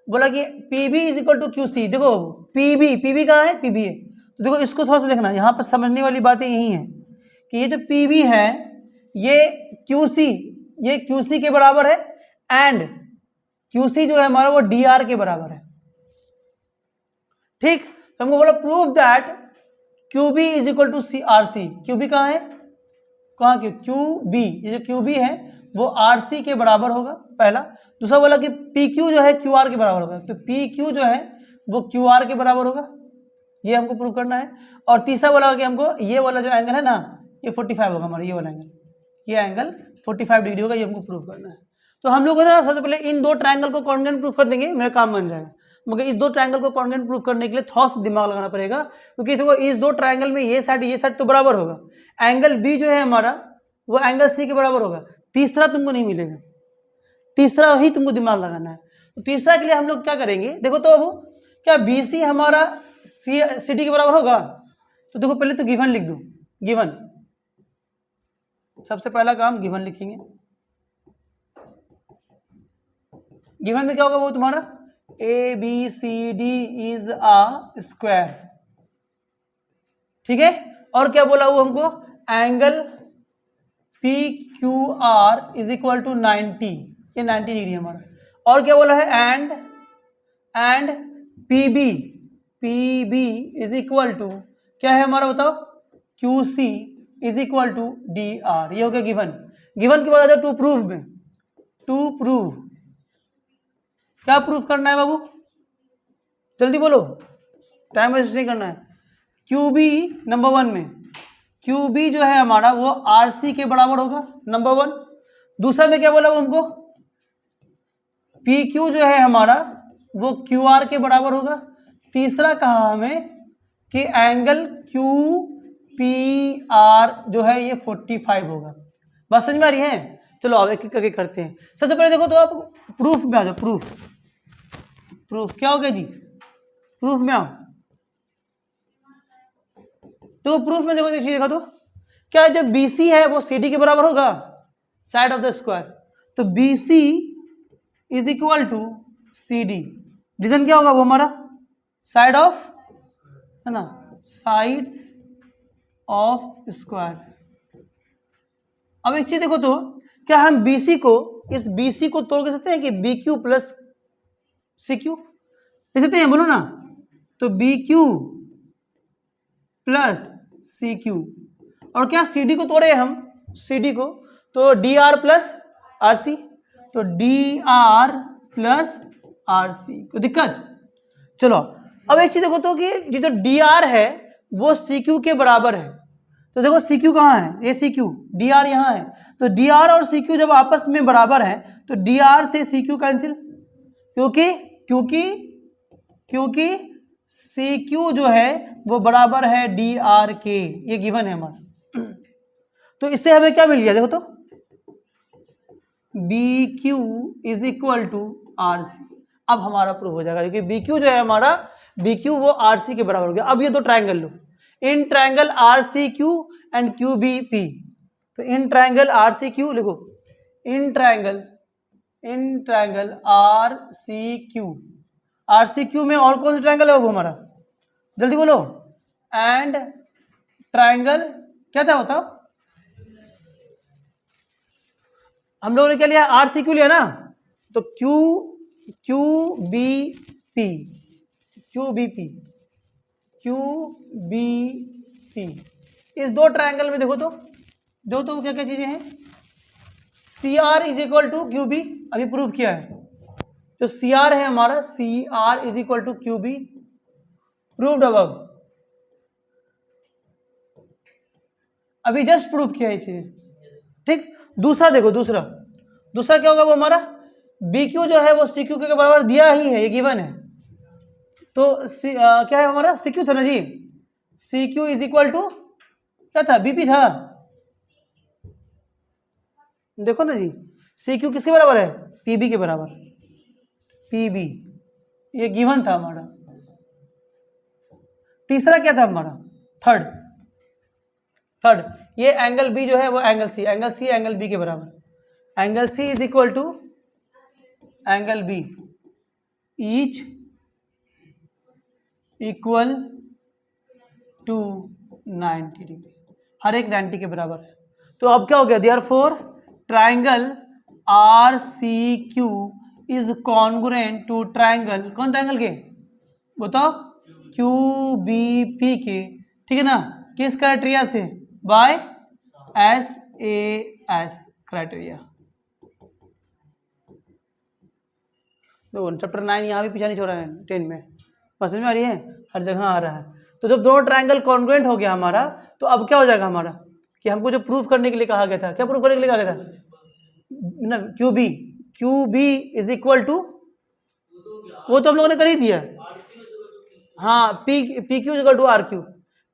बोला कि PB is equal to QC। देखो PB कहाँ है, PB है, तो देखो इसको थोड़ा सा देखना, यहाँ पर समझने वाली बातें यही है कि ये जो PB है ये QC के बराबर है, एंड QC जो है हमारा वो DR के बराबर है। ठीक, तो हमको बोला prove that QB is equal to RC। QB कहाँ है, कहाँ के QB, ये जो QB है वो RC के बराबर होगा पहला। दूसरा बोला कि PQ जो है QR के बराबर होगा, तो PQ जो है वो QR के बराबर होगा, ये हमको प्रूव करना है। और तीसरा बोला कि हमको ये वाला जो एंगल है ना ये 45 होगा हमारा, ये वाला एंगल, ये एंगल 45 डिग्री होगा, ये हमको प्रूव करना है। तो हम लोग ना सबसे पहले इन दो ट्रायंगल को कॉन्ग्रुएंट प्रूफ कर देंगे, मेरा काम बन जाएगा। मगर इस दो ट्रायंगल को कॉन्ग्रुएंट प्रूफ करने के लिए थोड़ा सा दिमाग लगाना पड़ेगा, क्योंकि देखो इस दो ट्रायंगल में ये साइड तो बराबर होगा। एंगल बी जो है हमारा वो एंगल सी के बराबर होगा, तीसरा तुमको नहीं मिलेगा, तीसरा ही तुमको दिमाग लगाना है। तो तीसरा के लिए हम लोग क्या करेंगे, देखो तो अब क्या BC हमारा CD के बराबर होगा, तो देखो पहले तो गिवन लिख दो, गिवन, सबसे पहला काम गिवन लिखेंगे। गिवन में क्या होगा वो तुम्हारा ABCD इज अ स्क्वायर, ठीक है। और क्या बोला वो हमको, angle PQR is equal to 90, ये 90 डिग्री हमारा। और क्या बोला है, and PB is equal to क्या है हमारा बताओ, QC is equal to DR, ये हो गया गिवन। गिवन के बाद आ जाओ टू प्रूफ में, टू प्रूफ क्या प्रूफ करना है बाबू, जल्दी बोलो, टाइम वेस्ट नहीं करना है। QB नंबर 1 में QB जो है हमारा वो RC के बराबर होगा, नंबर 1। दूसरा में क्या बोला वो हमको, PQ जो है हमारा वो QR के बराबर होगा। तीसरा कहा हमें कि एंगल QPR जो है ये 45 होगा। बात समझ में आ रही है। चलो अब एक एक करके करते हैं। सबसे पहले देखो तो आप प्रूफ में आ जाओ, प्रूफ क्या हो गया जी, प्रूफ में आओ। तो प्रूफ में देखो देखा तो क्या जब BC है वो CD के बराबर होगा, साइड ऑफ द स्क्वायर, तो BC is equal to CD। Reason क्या होगा वो हमारा साइड ऑफ है ना, साइड्स ऑफ स्क्वायर। अब एक चीज देखो तो क्या हम BC को, इस BC को तोड़ सकते हैं कि BQ प्लस CQ ले सकते हैं, बोलो ना। तो BQ प्लस CQ, और क्या CD को तोड़े हम, CD को, तो DR प्लस RC, तो DR प्लस RC, कोई दिक्कत। चलो अब एक चीज देखो तो कि ये जो DR है वो CQ के बराबर है, तो देखो CQ कहाँ है, ये CQ, DR यहाँ है, तो DR और CQ जब आपस में बराबर है तो DR से CQ कैंसिल, क्योंकि CQ जो है वो बराबर है DR के, ये गिवन है हमारा। तो इससे हमें क्या मिल गया देखो तो, BQ is equal to RC। अब हमारा प्रूफ हो जाएगा, क्योंकि BQ जो है हमारा, BQ वो RC के बराबर हो गया। अब ये दो triangle low, in triangle RCQ and QBP, तो इन ट्रायंगल RCQ लिखो, इन ट्रायंगल RCQ में और कौन सा ट्रायंगल है वो हमारा, जल्दी बोलो। एंड ट्रायंगल क्या था बताओ, हम लोगों ने क्या लिया, RCQ लिया ना, तो QBP, इस दो ट्रायंगल में देखो तो क्या क्या चीजें हैं, CR is equal to QB, अभी प्रूफ किया है। जो CR है हमारा, CR is equal to QB, proved above, अभी जस्ट प्रूफ किया है चीजें, ठीक। दूसरा देखो, दूसरा क्या होगा वो हमारा, BQ जो है वो CQ के बराबर दिया ही है, ये गिवन है, तो क्या है हमारा CQ था ना जी, CQ इज इक्वल टू क्या था, बीपी था। देखो ना जी, सी क्यू किसके बराबर है, पीबी के बराबर, पीबी ये गिवन था हमारा। तीसरा क्या था हमारा, थर्ड, ये एंगल बी जो है वो एंगल सी एंगल बी के बराबर। Angle C is equal to angle B each equal to 90 degree, हर एक 90 के बराबर है। तो अब क्या हो गया, therefore triangle R C Q is congruent to triangle, कौन ट्राइंगल के बताओ, क्यू बी पी के, ठीक है ना, किस क्राइटेरिया से, by S A S criteria. देखो चैप्टर 9 यहाँ भी पीछा नहीं छोड़ा है 10 में, समझ में आ रही है, हर जगह आ रहा है। तो जब दोनों ट्राइंगल कॉन्ग्रुएंट हो गया हमारा, तो अब क्या हो जाएगा हमारा, कि हमको जो प्रूफ करने के लिए कहा गया था, क्या प्रूफ करने के लिए कहा गया था ना, Q B is equal to, वो तो हम लोगों ने कर ही दिया, हाँ, P Q equal to R Q,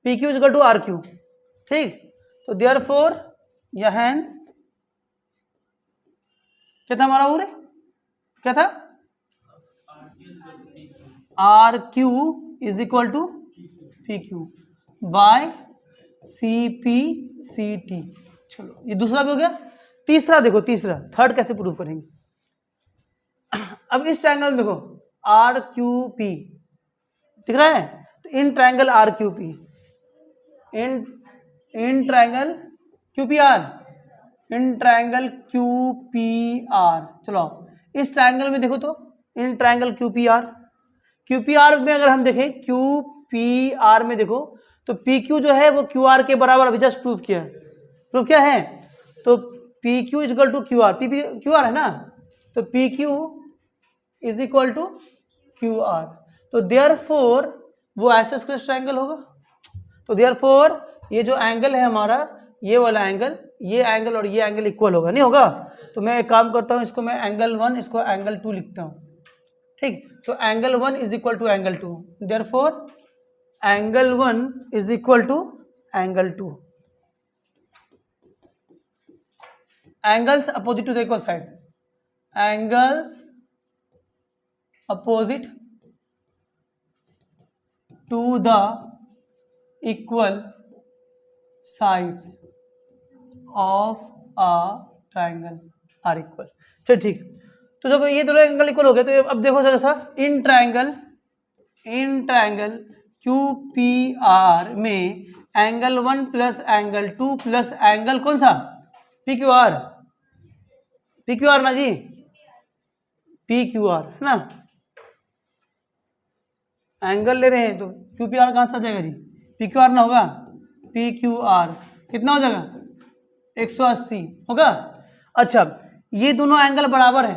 P Q equal to R Q, ठीक। तो देयरफॉर या हैंस क्या था हमारा, पूरे क्या था, R Q is equal to P Q by C P C T. चलो ये दूसरा भी हो गया। तीसरा देखो, तीसरा थर्ड कैसे प्रूव करेंगे। अब इस ट्रायंगल में देखो आर क्यू पी दिख रहा है, तो in triangle R Q P, in triangle Q P R, in triangle Q P R. चलो इस ट्रायंगल में देखो तो in triangle Q P R में अगर हम देखें क्यू पी आर में देखो तो पी क्यू जो है वो क्यू आर के बराबर, अभी जस्ट प्रूव किया, प्रूफ क्या है, तो P Q is equal to Q R, P Q R है ना, तो P Q is equal to Q R. तो देयरफॉर वो आइसोस्केलेस ट्रायंगल होगा। तो देयरफॉर ये जो एंगल है हमारा, ये वाला एंगल, ये एंगल और ये एंगल इक्वल होगा, नहीं होगा। तो मैं एक काम करता हूँ, इसको मैं एंगल 1, इसको एंगल 2 लिखता हूँ, ठीक। तो angle 1 is equal to angle 2, therefore angle 1 is equal to angle 2, angles opposite to the equal side, angles opposite to the equal sides of a triangle are equal. चल ठीक, तो जब ये दोनों एंगल इक्वल हो गए तो अब देखो जरा इन ट्राइंगल क्यू पी आर में angle 1 plus angle 2 plus angle कौन सा, पी क्यू आर ना जी, पी क्यू आर है ना, एंगल ले रहे हैं तो क्यू पी आर कहाँ से आ जाएगा जी, पी क्यू आर ना होगा, पी क्यू आर कितना हो जाएगा 180 होगा। अच्छा ये दोनों एंगल बराबर है,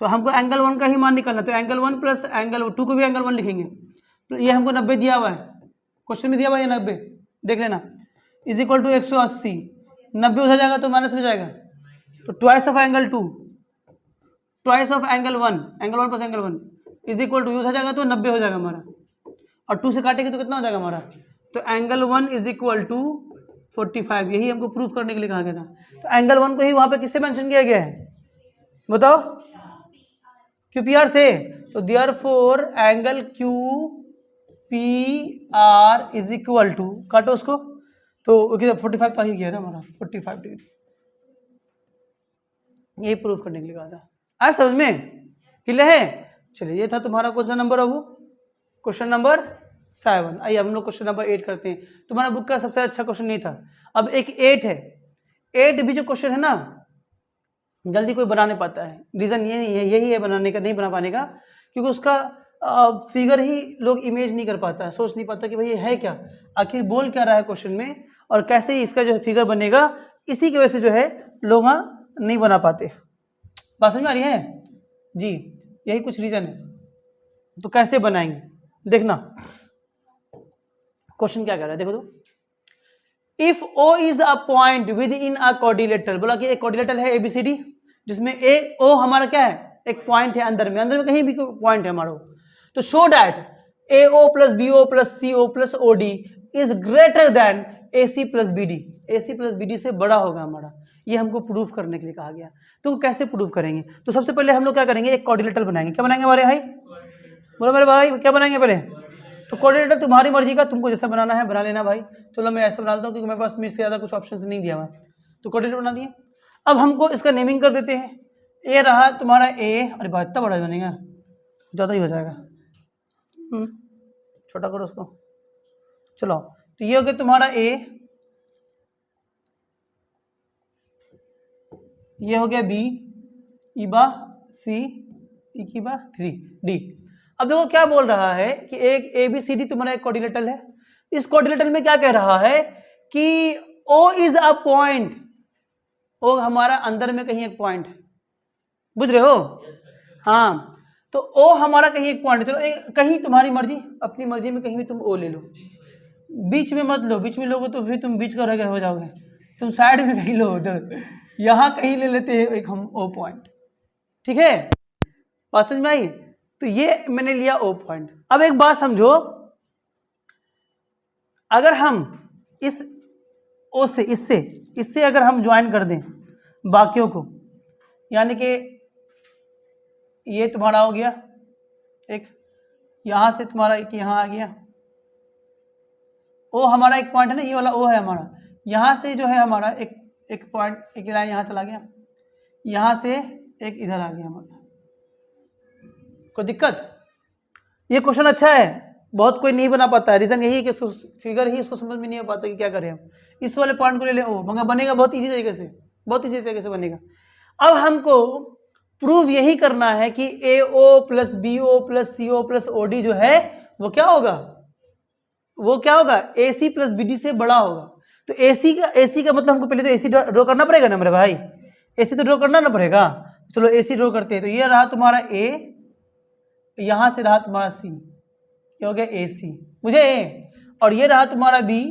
तो हमको एंगल 1 का ही मान निकालना, तो एंगल 1 प्लस एंगल 2 को भी एंगल 1 लिखेंगे। तो ये हमको 90 दिया हुआ है, क्वेश्चन में दिया हुआ है 90, देख लेना, इज इक्वल टू 180, 90 उधर जाएगा तो माइनस में जाएगा, तो twice of angle 2, twice of angle 1, angle 1 plus angle 1 is equal to, उधर जाएगा तो 90 हो जाएगा हमारा, और 2 से काटेंगे तो कितना हो जाएगा हमारा, तो एंगल 1 इज इक्वल टू 45। यही हमको प्रूफ करने के लिए कहा गया था। तो एंगल 1 को ही वहां पे किससे मेंशन किया गया है बताओ, क्यू पी आर से। तो therefore angle Q P R is equal to, काटो उसको, तो 45 तो ही गया था हमारा, 45 डिग्री। यही प्रूफ करने के लिए कहा था, आया समझ में, क्लियर है। चलिए ये था तुम्हारा क्वेश्चन नंबर, अब क्वेश्चन नंबर 7। आइए हम लोग क्वेश्चन नंबर 8 करते हैं। तुम्हारा बुक का सबसे अच्छा क्वेश्चन नहीं था, अब एक 8 है। 8 भी जो क्वेश्चन है ना जल्दी कोई बना नहीं पाता है, रीजन यही है बनाने का, नहीं बना पाने का, क्योंकि उसका फिगर ही लोग इमेज नहीं कर पाता है, सोच नहीं पाता कि भाई ये है क्या, आखिर बोल क्या रहा है क्वेश्चन में, और कैसे ही इसका जो फिगर बनेगा, इसी की वजह से जो है लोग नहीं बना पाते। बात समझ में आ रही है जी, यही कुछ रीजन है। तो कैसे बनाएंगे देखना, क्वेश्चन क्या कह रहा है देखो तो, if O is a point with in a coordinator, बोला कि एक कोऑर्डिनेटर है ABCD जिसमें O हमारा क्या है, एक पॉइंट है अंदर में कहीं भी पॉइंट है हमारा, तो show that AO plus BO plus CO plus OD is greater than A C plus B D, A C plus B D से बड़ा होगा हमारा, ये हमको प्रूफ करने के लिए कहा गया। तो कैसे प्रूफ करेंगे? तो सबसे पहले हम लोग क्या करेंगे, एक कोऑर्डिनेटर बनाएंगे। क्या बनाएंगे हमारे भाई? बोलो मेरे भाई, क्या बनाएंगे पहले? तो कोऑर्डिनेटर तुम्हारी मर्जी का, तुमको जैसा बनाना है बना लेना भाई। चलो मैं ऐसा बना लेता हूँ क्योंकि मेरे पास में इससे ज़्यादा कुछ ऑप्शन नहीं दिया हुआ, तो कोऑर्डिनेटर बना दिए। अब हमको इसका नेमिंग कर देते हैं। ए रहा तुम्हारा ए, अरे भाई इतना बड़ा बनेगा, ज़्यादा ही हो जाएगा, छोटा करो उसको। चलो तो ये हो गया तुम्हारा ए, ये हो गया बी, ईबा सी, इकीबा 3 डी। अब देखो क्या बोल रहा है कि एक ए बी सी डी तुम्हारा एक कोऑर्डिनेटर है। इस कोऑर्डिनेटर में क्या कह रहा है कि ओ इज अ पॉइंट, ओ हमारा अंदर में कहीं एक पॉइंट है, बुझ रहे हो? हाँ, तो ओ हमारा कहीं एक पॉइंट, चलो कहीं तुम्हारी मर्जी, अपनी मर्जी में कहीं भी तुम ओ ले लो, बीच में मत लो, बीच में लोगे तो फिर तुम बीच का रह हो जाओगे, तुम साइड में कहीं लो, उधर यहाँ कहीं ले लेते हैं एक हम ओ पॉइंट, ठीक है? बात समझ में आई? तो ये मैंने लिया ओ पॉइंट। अब एक बात समझो, अगर हम इस ओ से इससे अगर हम ज्वाइन कर दें बाकियों को, यानी कि ये तुम्हारा हो गया एक, यहां से तुम्हारा एक यहां आ गया, ओ हमारा एक पॉइंट है ना, ये वाला ओ है हमारा, यहां से जो है हमारा एक पॉइंट, एक लाइन यहां चला गया, यहां से एक इधर आ गया हमारा। कोई दिक्कत? ये क्वेश्चन अच्छा है, बहुत कोई नहीं बना पाता है, रीजन यही है कि फिगर ही इसको समझ में नहीं आ पाता कि क्या करें हम। इस वाले पॉइंट को ले लें, ओ बनेगा बहुत इजी तरीके से, बहुत इजी तरीके से बनेगा। अब हमको प्रूव यही करना है कि A O plus B O plus C O plus O D जो है वो क्या होगा, वो क्या होगा, A C plus B D से बड़ा होगा। तो ए सी का मतलब हमको पहले तो ए सी ड्रॉ करना पड़ेगा ना मेरे भाई, ए सी तो ड्रॉ करना ना पड़ेगा। चलो ए सी ड्रॉ करते हैं। तो ये रहा तुम्हारा ए, यहां से रहा तुम्हारा सी, ये हो गया ए सी, मुझे ए, और ये रहा तुम्हारा बी,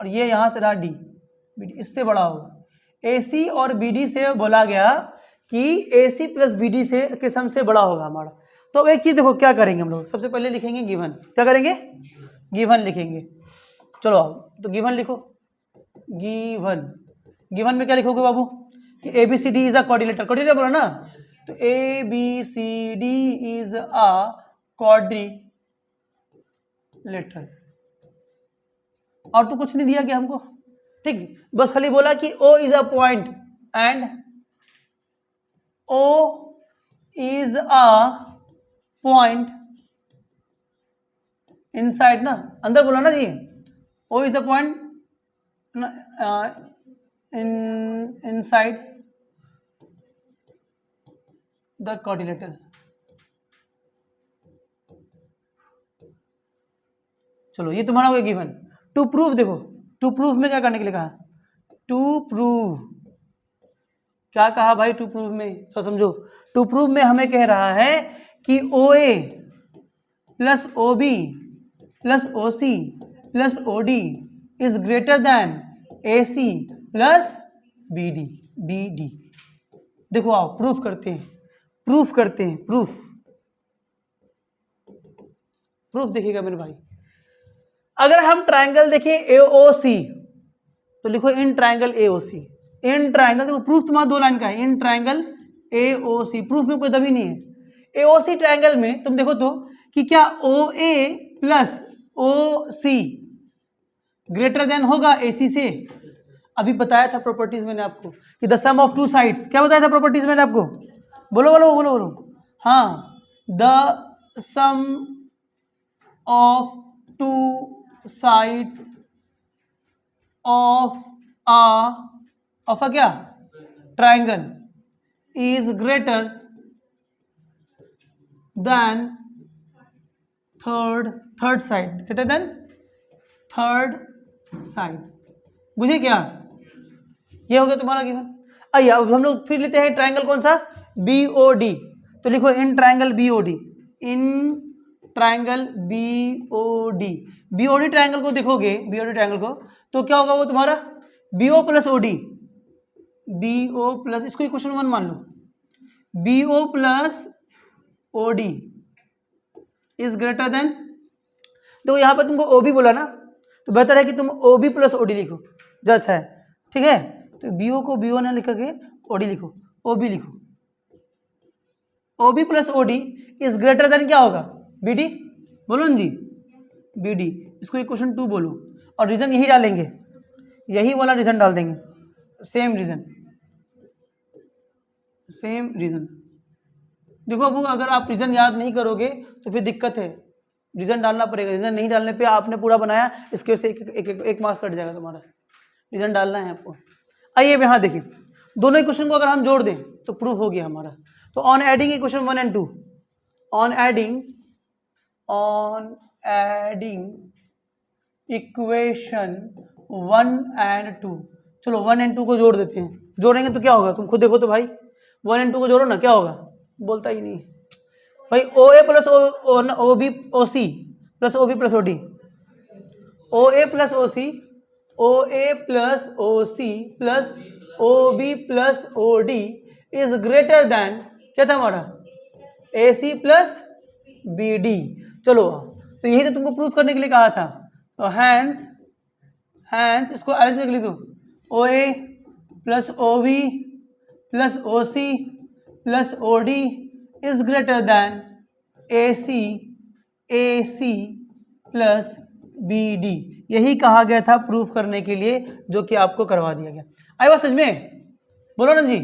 और ये यहां से रहा डी, बी डी इससे बड़ा होगा। ए सी और बी डी से बोला गया कि ए सी प्लस बी डी से के सम से बड़ा होगा हमारा। तो अब एक चीज देखो क्या करेंगे हम लोग, सबसे पहले लिखेंगे गिवन। क्या करेंगे? गिवन लिखेंगे। चलो आओ, तो गिवन लिखो। गिवन में क्या लिखोगे बाबू कि A B C D is a coordinator, coordinator बोला ना, तो A B C D is a coordinator, और तो कुछ नहीं दिया गया हमको, ठीक, बस खाली बोला कि O is a point and O is a point inside, ना अंदर बोला ना जी, O is the point inside the coordinator. चलो ये तुम्हारा हो गया गिवन। टू प्रूव, देखो टू प्रूव में क्या करने के लिए कहा, टू प्रूव क्या कहा भाई, टू प्रूव में तो समझो, टू प्रूव में हमें कह रहा है कि O A plus O B plus O C plus O D is greater than A C plus B D. देखो आओ प्रूफ करते हैं, प्रूफ देखिएगा मेरे भाई। अगर हम ट्राइंगल देखें ए ओ सी, तो लिखो in triangle A O C, in triangle, देखो प्रूफ तुम्हारा 2 लाइन का है, इन triangle A O C, proof में कोई दबी नहीं है। ए ओ सी ट्राइंगल में तुम देखो तो कि क्या ओ A plus O C greater than होगा ए सी से। अभी बताया था प्रॉपर्टीज मैंने आपको कि the sum of two sides, क्या बताया था प्रॉपर्टीज मैंने आपको, बोलो बोलो बोलो बोलो, हाँ, the sum of two sides of a क्या, triangle is greater than third side, greater than third side, बुझे क्या? ये हो गया तुम्हारा गिवन। आइए अब हम लोग फिर लेते हैं ट्राइंगल कौन सा, बी ओ डी। तो लिखो in triangle B O D, in triangle B O D. B O D triangle को देखोगे, बी ओ डी ट्राइंगल को, तो क्या होगा वो तुम्हारा B O plus O D, B O plus, इसको इक्वेशन 1 मान लो, B O plus O D is greater than, देखो यहां पर तुमको ओ बी बोला ना, तो बेहतर है कि तुम O B plus O D लिखो, जो अच्छा है, ठीक है। तो बी ओ को बी ओ ने लिख के ओ डी लिखो, ओ बी लिखो। O B plus O D is greater than क्या होगा, बी डी, बोलो ना जी, बी डी। इसको इक्वेशन 2 बोलो और रीजन यही डालेंगे, यही वाला रीजन डाल देंगे, सेम रीजन, सेम रीजन। देखो अब अगर आप रीजन याद नहीं करोगे तो फिर दिक्कत है, रीजन डालना पड़ेगा। रीजन नहीं डालने पे आपने पूरा बनाया, इसके वजह से एक मार्क्स कट जाएगा तुम्हारा। रीजन डालना है आपको। आइए अब यहाँ देखिए, दोनों इक्वेशन को अगर हम जोड़ दें तो प्रूफ हो गया हमारा। तो on adding equation 1 and 2, on adding equation 1 and 2, चलो 1 and 2 को जोड़ देते हैं। जोड़ेंगे तो क्या होगा, तुम खुद देखो तो भाई, 1 and 2 को जोड़ो ना, क्या होगा, बोलता ही नहीं भाई। O A plus O B O C plus O B plus O D, O A plus O C, O A plus O C plus O B plus O D is greater than, क्या था हमारा, A C plus B D. चलो तो यही तो तुमको proof करने के लिए कहा था। तो हैंस इसको अरेंज करके लिख दो, O A plus O B plus O C plus O D is greater than A C plus B D. यही कहा गया था प्रूफ करने के लिए, जो कि आपको करवा दिया गया। आई बात समझ में, बोलो ना जी,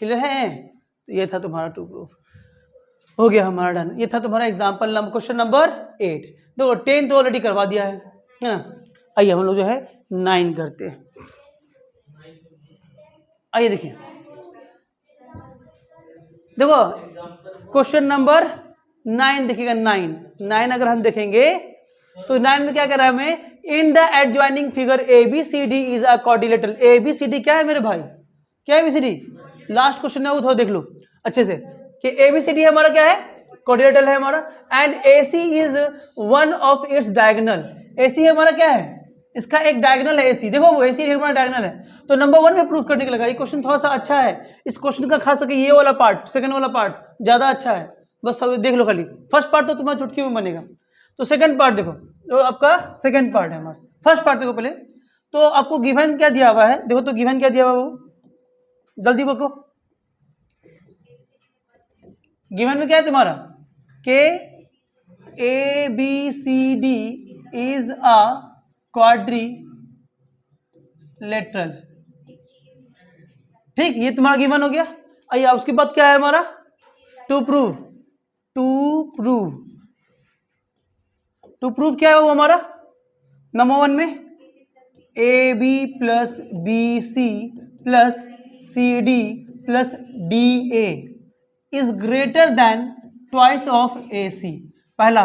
क्लियर है। तो ये था तुम्हारा 2 प्रूफ, हो गया हमारा डन। ये था तुम्हारा एग्जाम्पल क्वेश्चन नंबर 8। देखो 10 तो ऑलरेडी करवा दिया है ना। आइए हम लोग जो है 9 करते हैं। आइए देखिए, देखो क्वेश्चन नंबर 9 देखिएगा। 9 अगर हम देखेंगे तो 9 में क्या कह रहा है हमें, in the adjoining figure A B C D is a quadrilateral. A B C D क्या है मेरे भाई, क्या है A B C D, last question है वो, थोड़ा देख लो अच्छे से कि ए बी सी डी हमारा क्या है, क्वाड्रिलेटरल है हमारा। And A C is one of its diagonal. A C हमारा क्या है, इसका एक डायगोनल है ए सी, देखो वो ए सी हमारा डायगोनल है। तो नंबर 1 में प्रूफ करने के लगा। ये क्वेश्चन थोड़ा सा अच्छा है, इस क्वेश्चन का खास करके ये वाला पार्ट, सेकंड वाला पार्ट ज्यादा अच्छा है। बस देख लो खाली, फर्स्ट पार्ट तो तुम्हारा चुटकी में बनेगा, तो सेकंड पार्ट देखो, तो आपका सेकंड पार्ट है हमारा। फर्स्ट पार्ट देखो पहले, तो आपको गिवन क्या दिया हुआ है, देखो तो गिवन क्या दिया हुआ है वो, जल्दी बको। गिवन में क्या है तुम्हारा, के A B C D is a quadrilateral, ठीक, ये तुम्हारा गिवन हो गया। आइए उसके बाद क्या है हमारा, टू प्रूव क्या है वो हमारा। नंबर 1 में A B plus B C plus C D plus D A is greater than twice of A C, पहला।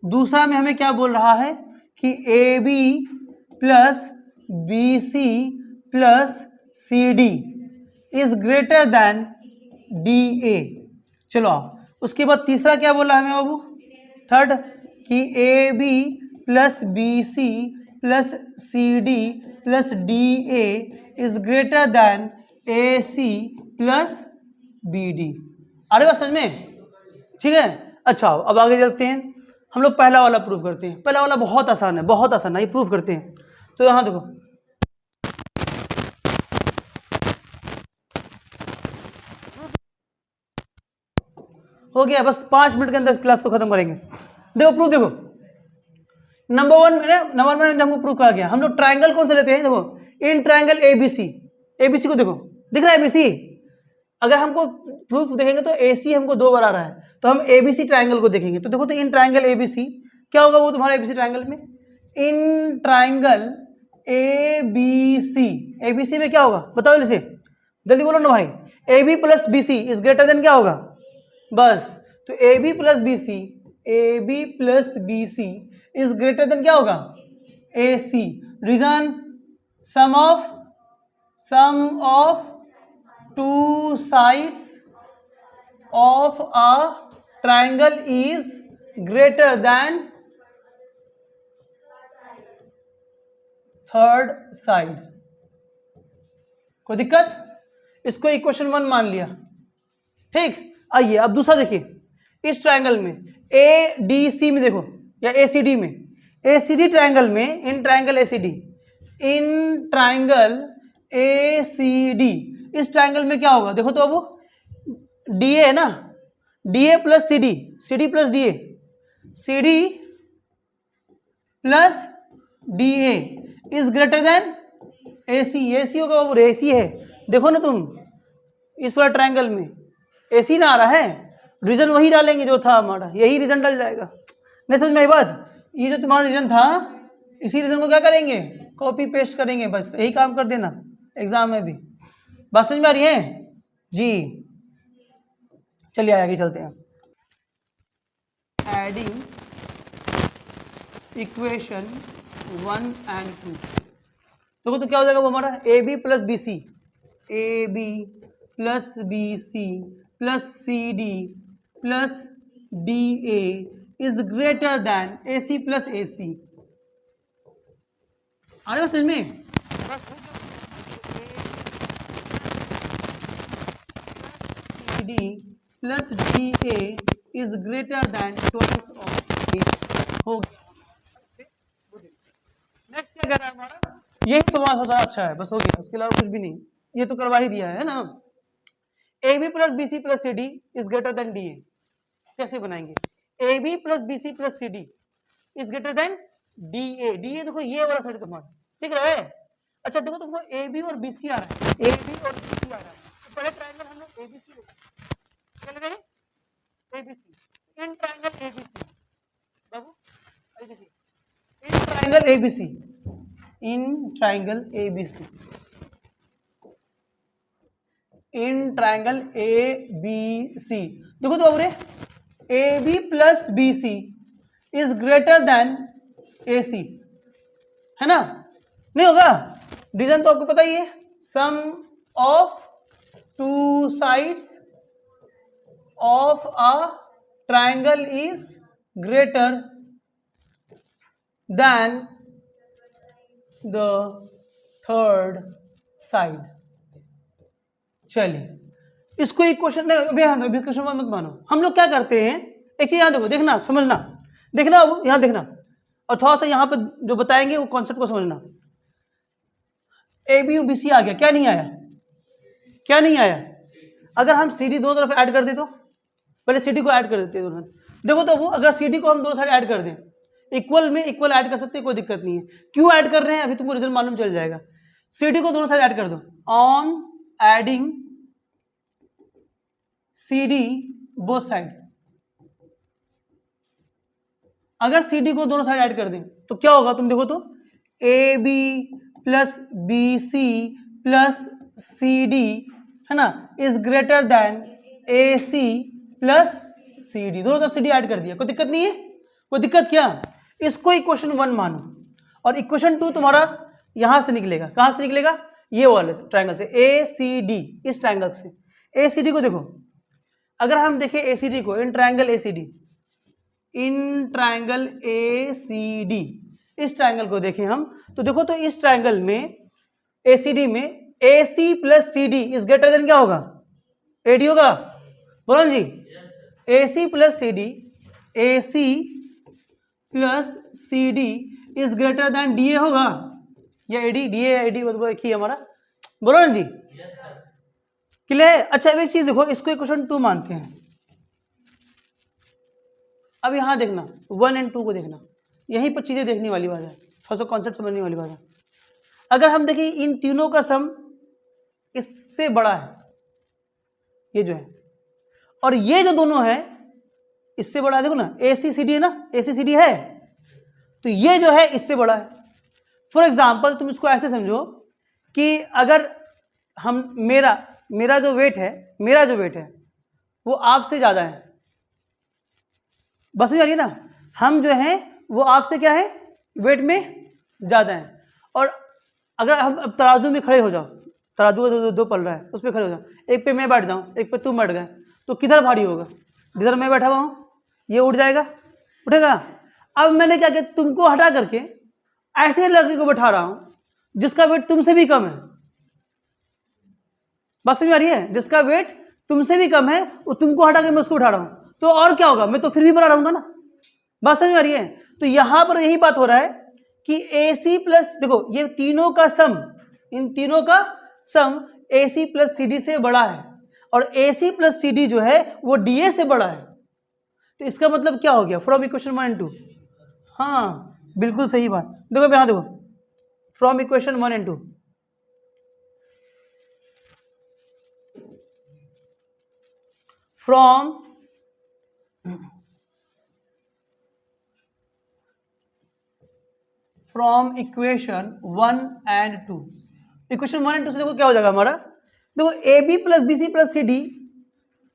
दूसरा में हमें क्या बोल रहा है कि A B plus B C plus C D is greater than D A. चलो उसके बाद तीसरा क्या बोला हमें बाबू, थर्ड, कि A B plus B C plus C D plus D A is greater than A C plus B D. अरे बात समझ में, ठीक है। अच्छा अब आगे चलते हैं, हम लोग पहला वाला प्रूफ करते हैं। पहला वाला बहुत आसान है, बहुत आसान है, ये प्रूफ करते हैं। तो यहाँ देखो, हो गया, बस 5 मिनट के अंदर क्लास को खत्म करेंगे। देखो प्रूफ, देखो नंबर 1 में हमको प्रूफ कहा गया। हम लोग ट्राइंगल कौन सा लेते हैं, देखो इन ट्राइंगल एबीसी, एबीसी को देखो, दिख रहा है एबीसी। अगर हमको प्रूफ देखेंगे तो एसी हमको 2 बार आ रहा है, तो हम एबीसी ट्राइंगल को देखेंगे। तो देखो तो इन ट्राइंगल एबीसी क्या होगा वो तुम्हारा एबीसी ट्राइंगल में, इन ट्राइंगल एबीसी, एबीसी में क्या होगा बताओ जल्दी से, जल्दी बोलो ना भाई। A B plus B C is greater than क्या होगा, बस। तो A B plus B C, A B plus B C is greater than क्या होगा, A C. Reason, sum of two sides of a triangle is greater than third side. कोई दिक्कत, इसको equation 1 मान लिया, ठीक। आइए अब दूसरा देखिए, इस ट्राइंगल में ए डी सी में देखो, या ए सी डी में एसीडी ट्रायंगल में, in triangle ACD, in triangle ACD, इस ट्रायंगल में क्या होगा देखो तो अब, डीए है ना, DA plus CD, CD plus DA, CD plus DA is greater than AC. AC होगा बाबू, एसी है, देखो ना तुम इस वाला ट्रायंगल में एसी ना आ रहा है, रीजन वही डालेंगे जो था हमारा, यही रीजन डल जाएगा। नहीं समझ में आई बात? ये जो तुम्हारा रीजन था, इसी रीजन को क्या करेंगे, कॉपी पेस्ट करेंगे, बस यही काम कर देना एग्जाम में भी। बात समझ में आ रही है जी? चलिए आगे चलते हैं। एडिंग इक्वेशन 1 and 2, देखो तो क्या हो जाएगा वो हमारा, A B plus B C, A B plus B C plus C D plus D A is greater than A C plus A C. आ रहे हो समझ में? C D plus D A is greater than twice of A, हो गया। Next क्या कर रहा है हमारा, यही तुम्हारा सोचा अच्छा है, बस हो गया, उसके अलावा कुछ भी नहीं, ये तो करवा ही दिया है ना। A B plus B C plus C D is greater than D A, कैसे बनाएंगे, A B plus B C plus C D is greater than D A. D A देखो ये वाला साइड तुम्हारा दिख रहा है। अच्छा देखो तुमको ए बी और बी सी आ रहा है, ए बी और बी सी आ रहा है, तो पहले ट्रायंगल हम लोग ए बी सी क्या लगा है, A B C, in triangle A B C बाबू, in triangle A B C, in triangle A B C, in triangle A B C, देखो तो बाबू A B plus B C is greater than A C, है ना? नहीं होगा? Reason तो आपको पता ही है, sum of two sides of a triangle is greater than the third side. चलिए इसको एक क्वेश्चन, अभी क्वेश्चन मत मानो, हम लोग क्या करते हैं, एक चीज यहाँ देखो, देखना समझना, देखना यहाँ देखना, और थोड़ा सा यहाँ पे जो बताएंगे वो कॉन्सेप्ट को समझना। ए बी बी सी आ गया, क्या नहीं आया, क्या नहीं आया, अगर हम सी डी दोनों तरफ ऐड कर दे तो, पहले सी डी को ऐड कर देते हैं दोनों, देखो तो वो अगर सी डी को हम दोनों साइड ऐड कर दें, इक्वल में इक्वल ऐड कर सकते हैं, कोई दिक्कत नहीं है। क्यों ऐड कर रहे हैं अभी तुमको रिजल्ट मालूम चल जाएगा। सी डी को दोनों साइड ऐड कर दो, on adding C D both side, अगर सी डी को दोनों साइड ऐड कर दें तो क्या होगा, तुम देखो तो A B plus B C plus C D, है ना, is greater than A C plus C D, दोनों तरफ सी डी ऐड कर दिया, कोई दिक्कत नहीं है, कोई दिक्कत क्या। इसको इक्वेशन 1 मानो, और इक्वेशन 2 तुम्हारा यहां से निकलेगा, कहां से निकलेगा, ये वाले ट्रायंगल से, ए सी डी, इस ट्रायंगल से। ए सी डी को देखो, अगर हम देखें ए सी डी को, in triangle A C D, in triangle A C D, इस ट्रायंगल को देखें हम, तो देखो तो इस ट्रायंगल में ए सी डी में A C plus C D is greater than क्या होगा, ए डी होगा, बोलो जी, A C plus C D, A C plus C D is greater than D A होगा, या A D, D A D एक ही हमारा, बोलो ना जी, क्लियर। अच्छा अब एक चीज देखो, इसको क्वेश्चन 2 मानते हैं। अब यहां देखना 1 and 2 को देखना, यहीं पर चीजें देखने वाली बात है, थोड़ा सा कॉन्सेप्ट समझने वाली बात है। अगर हम देखें इन तीनों का सम इससे बड़ा है, ये जो है, और ये जो दोनों है इससे बड़ा है, देखो ना ए सी सी डी है ना, ए सी सी डी है, तो ये जो है इससे बड़ा है। फॉर एग्जाम्पल तुम इसको ऐसे समझो कि अगर हम मेरा जो वेट है वो आपसे ज्यादा है, बस समझ आ रही है ना, हम जो है वो आपसे क्या है, वेट में ज्यादा है। और अगर हम अब तराजू में खड़े हो जाओ, तराजू का दो पल रहा है, उस पर खड़े हो जाओ, एक पे मैं बैठ जाऊं, एक पे तुम बैठ गए, तो किधर भारी होगा, जिधर मैं बैठा हुआ हूं, ये उठ जाएगा, उठेगा। अब मैंने क्या किया, तुमको हटा करके ऐसे लड़के को बैठा रहा हूं जिसका वेट तुमसे भी कम है, बस समझ आ रही है, जिसका वेट तुमसे भी कम है, वो तुमको हटा के मैं उसको उठा रहा हूं, तो और क्या होगा, मैं तो फिर भी बड़ा रहूंगा ना, बात समझ आ रही है। तो यहां पर यही बात हो रहा है कि AC प्लस, देखो ये तीनों का सम, इन तीनों का सम AC प्लस CD से बड़ा है और AC प्लस CD जो है वो DA से बड़ा है। तो इसका मतलब क्या हो गया फ्रॉम इक्वेशन 1 एंड 2? हाँ बिल्कुल सही बात। देखो यहां देखो, from equation 1 and 2, from equation 1 and 2, equation 1 and 2 से देखो क्या हो जाएगा हमारा, देखो AB plus BC plus CD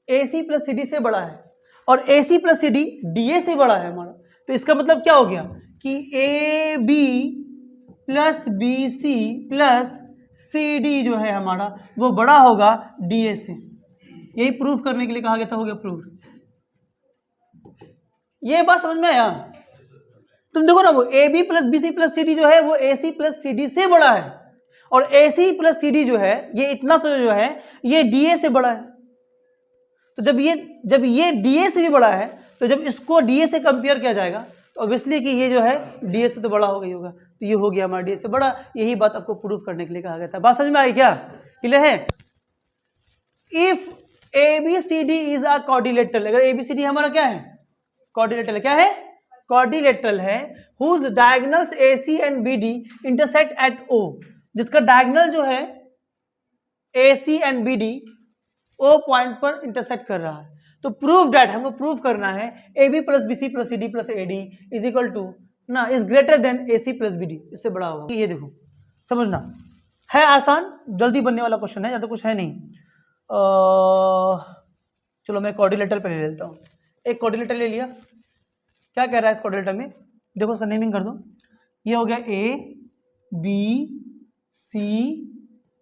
AC plus CD से बड़ा है और AC प्लस CD DA से बड़ा है हमारा। तो इसका मतलब क्या हो गया कि AB plus BC plus CD जो है हमारा वो बड़ा होगा DA से। यही प्रूफ करने के लिए कहा गया था, हो गया प्रूफ। ये बात समझ में आया? तुम देखो ना, वो AB plus BC plus CD जो है वो AC प्लस CD से बड़ा है और AC प्लस CD जो है ये इतना सा जो है ये DA से बड़ा है। तो जब ये DA से भी बड़ा है तो जब इसको DA से कंपेयर किया जाएगा तो ऑब्वियसली कि ये जो है DA से तो बड़ा हो गई होगा, तो ये हो गया हमारा DA से बड़ा। यही बात आपको प्रूफ करने के लिए कहा गया था। बात समझ में आई क्या? क्लियर है? If ABCD is a quadrilateral, अगर ABCD हमारा क्या है? क्वाड्रिलेटरल। क्या है? क्वाड्रिलेटरल है। Whose diagonals AC and BD intersect at O, जिसका डायगोनल जो है AC and BD O point पर इंटरसेक्ट कर रहा है। तो प्रूव दैट, हमको प्रूव करना है AB plus BC plus CD plus AD is equal to ना is greater than AC plus BD, इससे बड़ा होगा। ये देखो समझना है, आसान जल्दी बनने वाला क्वेश्चन है, ज़्यादा कुछ है नहीं। चलो मैं क्वाड्रिलेटरल पे ले लेता हूँ। एक क्वाड्रिलेटरल ले लिया, क्या कह रहा है इस क्वाड्रिलेटरल में? देखो उसका नेमिंग कर दो। ये हो गया A B C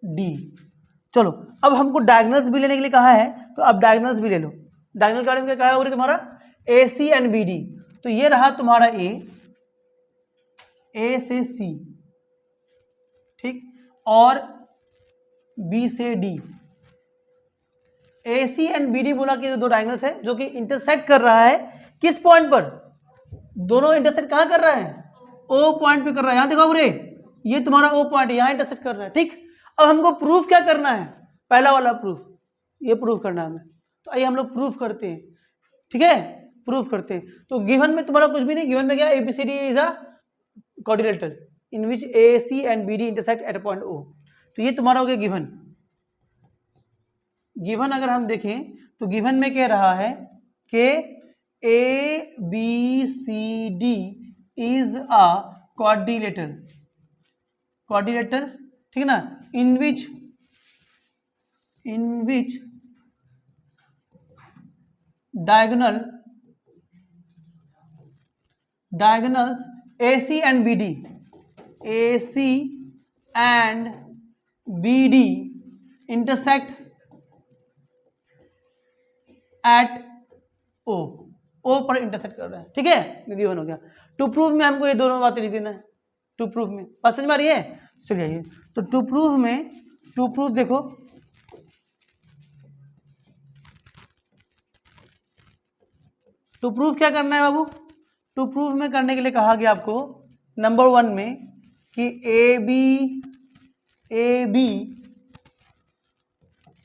D। चलो अब हमको डायगोनल्स भी लेने के लिए कहा है, तो अब डायगोनल्स भी ले लो। डायगोनल के बारे में क्या कहा है और तुम्हारा AC एंड BD, तो ये रहा तुम्हारा A से C, ठीक, और B से D। AC एंड BD बोला कि दो डायगोनल्स है जो कि इंटरसेक्ट कर रहा है किस पॉइंट पर? दोनों इंटरसेक्ट कहाँ कर रहा है? O पॉइंट पे कर रहा है। यहां देखो बुरे, ये तुम्हारा O पॉइंट यहां इंटरसेक्ट कर रहा है, ठीक। अब हमको प्रूफ क्या करना है? पहला वाला प्रूफ, ये प्रूफ करना है हमें। तो आइए हम लोग प्रूफ करते हैं, ठीक है, प्रूफ करते हैं। तो गिवन में तुम्हारा कुछ भी नहीं, गिवन में क्या? ABCD is a quadrilateral in which AC and BD intersect eight point O। तो ये तुम्हारा हो गया गिवन। गिवन अगर हम देखें तो गिवन में कह रहा है कि ABCD is a quadrilateral, quadrilateral, ठीक है ना, इन विच diagonals AC and BD intersect at O पर इंटरसेक्ट कर रहा है, ठीक है, गिवन हो गया। टू प्रूफ में हमको ये दोनों बातें लिख देना है। टू प्रूफ में बात समझ में आ रही है? चलिए आइए, तो टू प्रूफ देखो, टू प्रूफ क्या करना है बाबू? टू प्रूफ में करने के लिए कहा गया आपको नंबर 1 में कि AB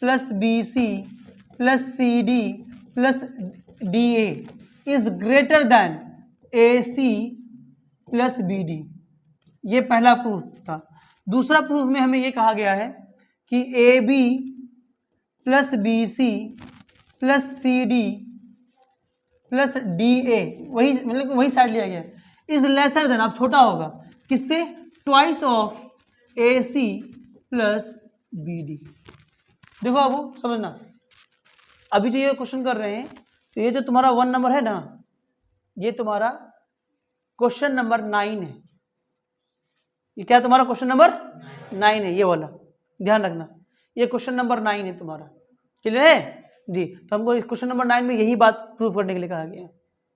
plus BC plus CD plus DA is greater than AC plus BD। ये पहला प्रूफ था। दूसरा प्रूफ में हमें ये कहा गया है कि AB plus BC plus CD plus DA, वही मतलब वही साइड लिया गया, इज लेसर देन, अब छोटा होगा किससे? Twice of AC plus BD। देखो बाबू समझना, अभी जो ये क्वेश्चन कर रहे हैं, तो ये जो तुम्हारा 1 नंबर है ना, ये तुम्हारा क्वेश्चन नंबर 9 है। ये क्या तुम्हारा क्वेश्चन नंबर 9 है, ये वाला ध्यान रखना, ये क्वेश्चन नंबर 9 है तुम्हारा। क्लियर है जी? तो हमको इस क्वेश्चन नंबर 9 में यही बात प्रूफ करने के लिए कहा गया है,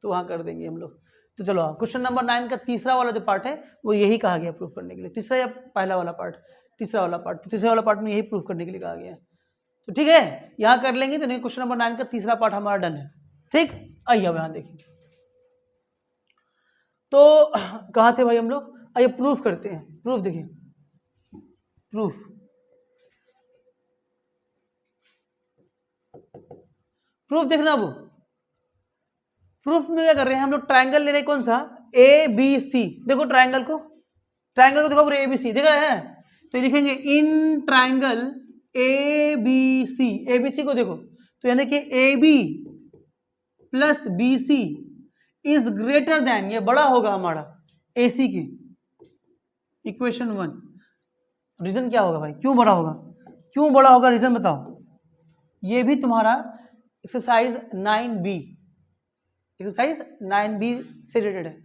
तो वहाँ कर देंगे हम लोग। तो चलो क्वेश्चन नंबर 9 का तीसरा वाला जो पार्ट है वो यही कहा गया प्रूफ करने के लिए। तीसरा या पहला वाला पार्ट? तीसरा वाला पार्ट। तो तीसरे वाला पार्ट में यही प्रूफ करने के लिए कहा गया है। तो ठीक है, यहाँ कर लेंगे। तो नहीं, क्वेश्चन नंबर 9 का तीसरा पार्ट हमारा डन है, ठीक। आइए अब यहाँ देखिए, तो कहाँ थे भाई हम लोग? आइए प्रूफ करते हैं। प्रूफ देखिए, प्रूफ देखना। वो प्रूफ में क्या कर रहे हैं हम लोग? ट्रायंगल ले रहे हैं, कौन सा? A B C. देखो ट्रायंगल को देखो पूरे ए बी सी दिख रहा है। तो ये लिखेंगे इन ट्रायंगल ए बी सी को देखो, तो यानी कि A B plus B C is greater than, ये बड़ा होगा हमारा ए सी के। इक्वेशन 1। रीजन क्या होगा भाई? क्यों बड़ा होगा? क्यों बड़ा होगा? रीजन बताओ। ये भी तुम्हारा एक्सरसाइज 9B, एक्सरसाइज 9B से रिलेटेड है।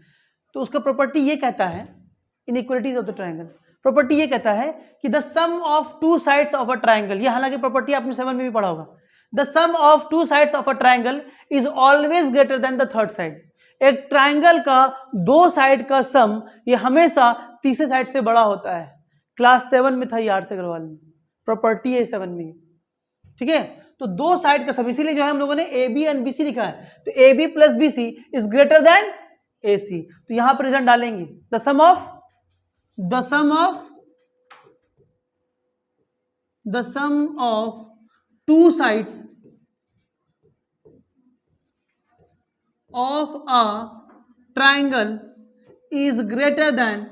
तो उसका प्रॉपर्टी ये कहता है, inequalities of the triangle, property ये कहता है कि the sum of two sides of a triangle, ये हालांकि प्रॉपर्टी आपने 7 में भी पढ़ा होगा, the sum of two sides of a triangle is always greater than the third side. एक ट्रायंगल का दो साइड का सम ये हमेशा तीसरे साइड से बड़ा होता है। क्लास 7 में था ये, आर्ट्स अग्रवाल में प्रॉपर्टी है 7 में, ठीक है। तो दो साइड का सम, इसीलिए जो है हम लोगों ने A B and B C लिखा है। तो A B plus B C is greater than A C. तो यहां पर रिजल्ट डालेंगे the sum of two sides of a triangle is greater than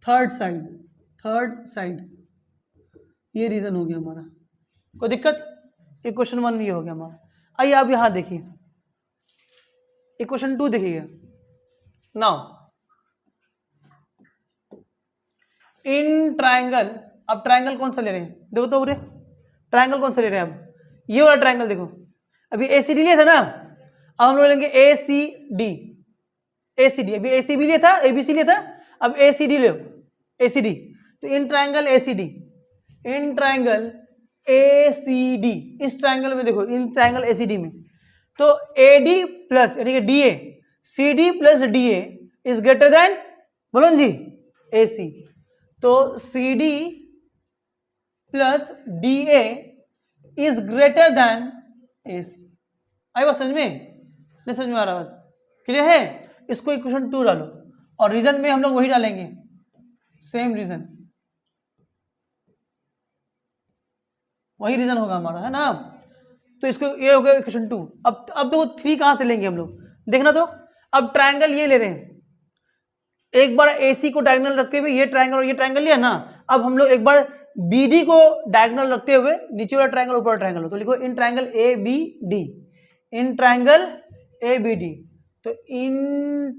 third side. ये रीजन हो गया हमारा। कोई दिक्कत? इक्वेशन 1 ये हो गया हमारा। आइए आप यहां देखिए, इक्वेशन 2 देखिएगा। नाउ इन ट्रायंगल, अब ट्रायंगल कौन सा ले रहे हैं? देखो तो पूरे ट्रायंगल कौन सा ले रहे हैं? अब ये वाला ट्रायंगल देखो, अभी एसीडी लिया था ना, अब हम लोग लेंगे एसीडी। अभी एसीबी लिया था, एबीसी लिया था, अब एसीडी लो, एसीडी। तो इन ट्रायंगल एसीडी, इस ट्रायंगल में देखो, इन ट्रायंगल एसीडी में, तो एडी प्लस यानी कि DA, CD plus DA is greater than, बोलो जी, एसी। तो CD plus DA is greater than AC. आई बात समझ में? नहीं समझ में आ रहा बात? क्लियर है? इसको इक्वेशन 2 डालो, और रीजन में हम लोग वही डालेंगे, सेम रीजन, वही रीजन होगा हमारा, है ना। तो इसको ये हो गया इक्वेशन 2। अब देखो 3 कहां से लेंगे हम लोग? देखना तो, अब ट्रायंगल ये ले रहे हैं, एक बार AC को डायगोनल रखते हुए ये ट्रायंगल और ये ट्रायंगल लिया ना, अब हम लोग एक बार BD को डायगोनल रखते हुए नीचे वाला ट्रायंगल ऊपर वाला ट्रायंगल, तो लिखो in triangle ABD, in triangle ABD। तो इन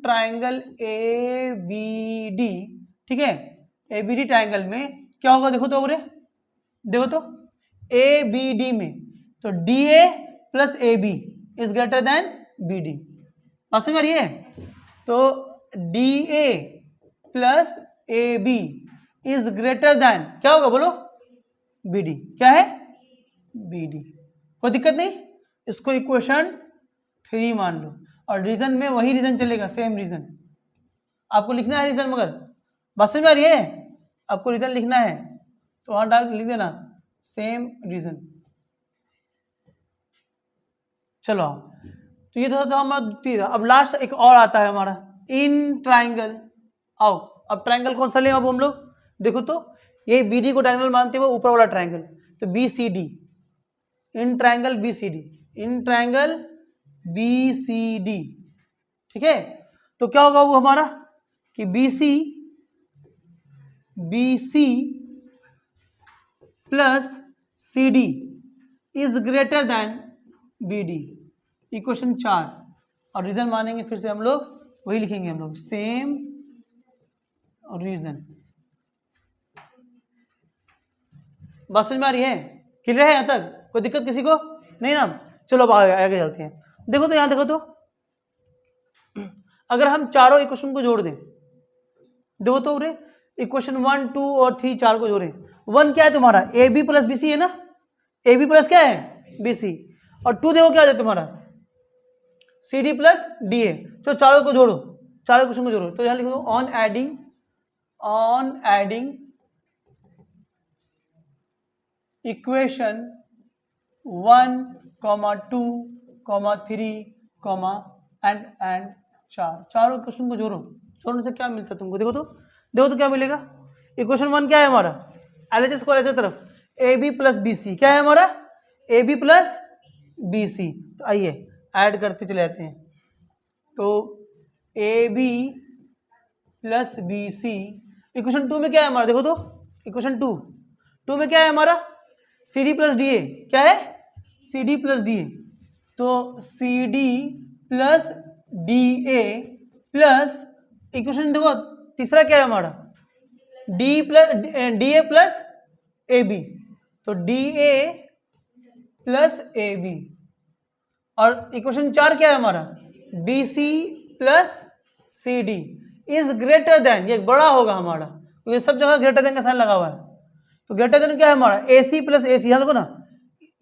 ट्रायंगल ABD, ठीक है, ABD ट्रायंगल में क्या होगा? देखो तो बोले, देखो तो ABD में तो DA plus AB is greater then BD। बात समझ आ रही है? तो DA plus AB is greater than क्या होगा बोलो? BD। क्या है? BD। कोई दिक्कत नहीं, इसको इक्वेशन 3 मान लो, और रीजन में वही रीजन चलेगा, सेम रीजन। आपको लिखना है रीजन, मगर बात समझ में आ रही है? आपको रीजन लिखना है तो वहां डाल लिख देना सेम रीजन। चलो, तो ये तो हमारा। अब लास्ट एक और आता है हमारा, इन ट्रायंगल। आओ, अब ट्रायंगल कौन सा लें अब हम लोग? देखो तो, ये BD को डायगोनल मानते हुए ऊपर वाला ट्रायंगल, तो BCD, in triangle BCD, in triangle BCD, ठीक है। तो क्या होगा वो हमारा कि BC plus CD is greater then BD। Equation 4, और रीजन मानेंगे फिर से हम लोग वही लिखेंगे, हम लोग सेम रीजन। बात समझ में आ रही है? क्लियर है यहां तक? कोई दिक्कत किसी को नहीं ना? चलो अब आगे चलते हैं। देखो तो यहां देखो तो, अगर हम चारों इक्वेशन को जोड़ दें, देखो तो रे, इक्वेशन 1, 2 और 3 चार को जोड़ें। 1 क्या है तुम्हारा? AB प्लस BC है ना, AB प्लस क्या है? BC। और 2 देखो क्या है तुम्हारा? CD plus DA। तो चारों को जोड़ो, चारों इक्वेशन को जोड़ो। तो यहां लिखो on adding equation 1, 2, 3, comma and चारों क्वेश्चन को जोड़ने से क्या मिलता है तुमको? देखो तो क्या मिलेगा। इक्वेशन 1 क्या है हमारा? LHS को LHS तरफ AB प्लस BC क्या है हमारा? AB plus BC। तो आइए ऐड करते चले जाते हैं। तो AB प्लस BC इक्वेशन 2 में क्या है हमारा? देखो तो इक्वेशन 2 में क्या है हमारा? CD प्लस DA क्या है? CD plus DA। तो CD plus DA plus equation देखो तीसरा क्या है हमारा? DA plus AB। तो DA प्लस AB और इक्वेशन 4 क्या है हमारा? BC plus CD is greater than, ये बड़ा होगा हमारा, तो ये सब जगह ग्रेटर देन का साइन लगा हुआ है। तो ग्रेटर देन क्या है हमारा? AC plus AC। यहाँ देखो ना,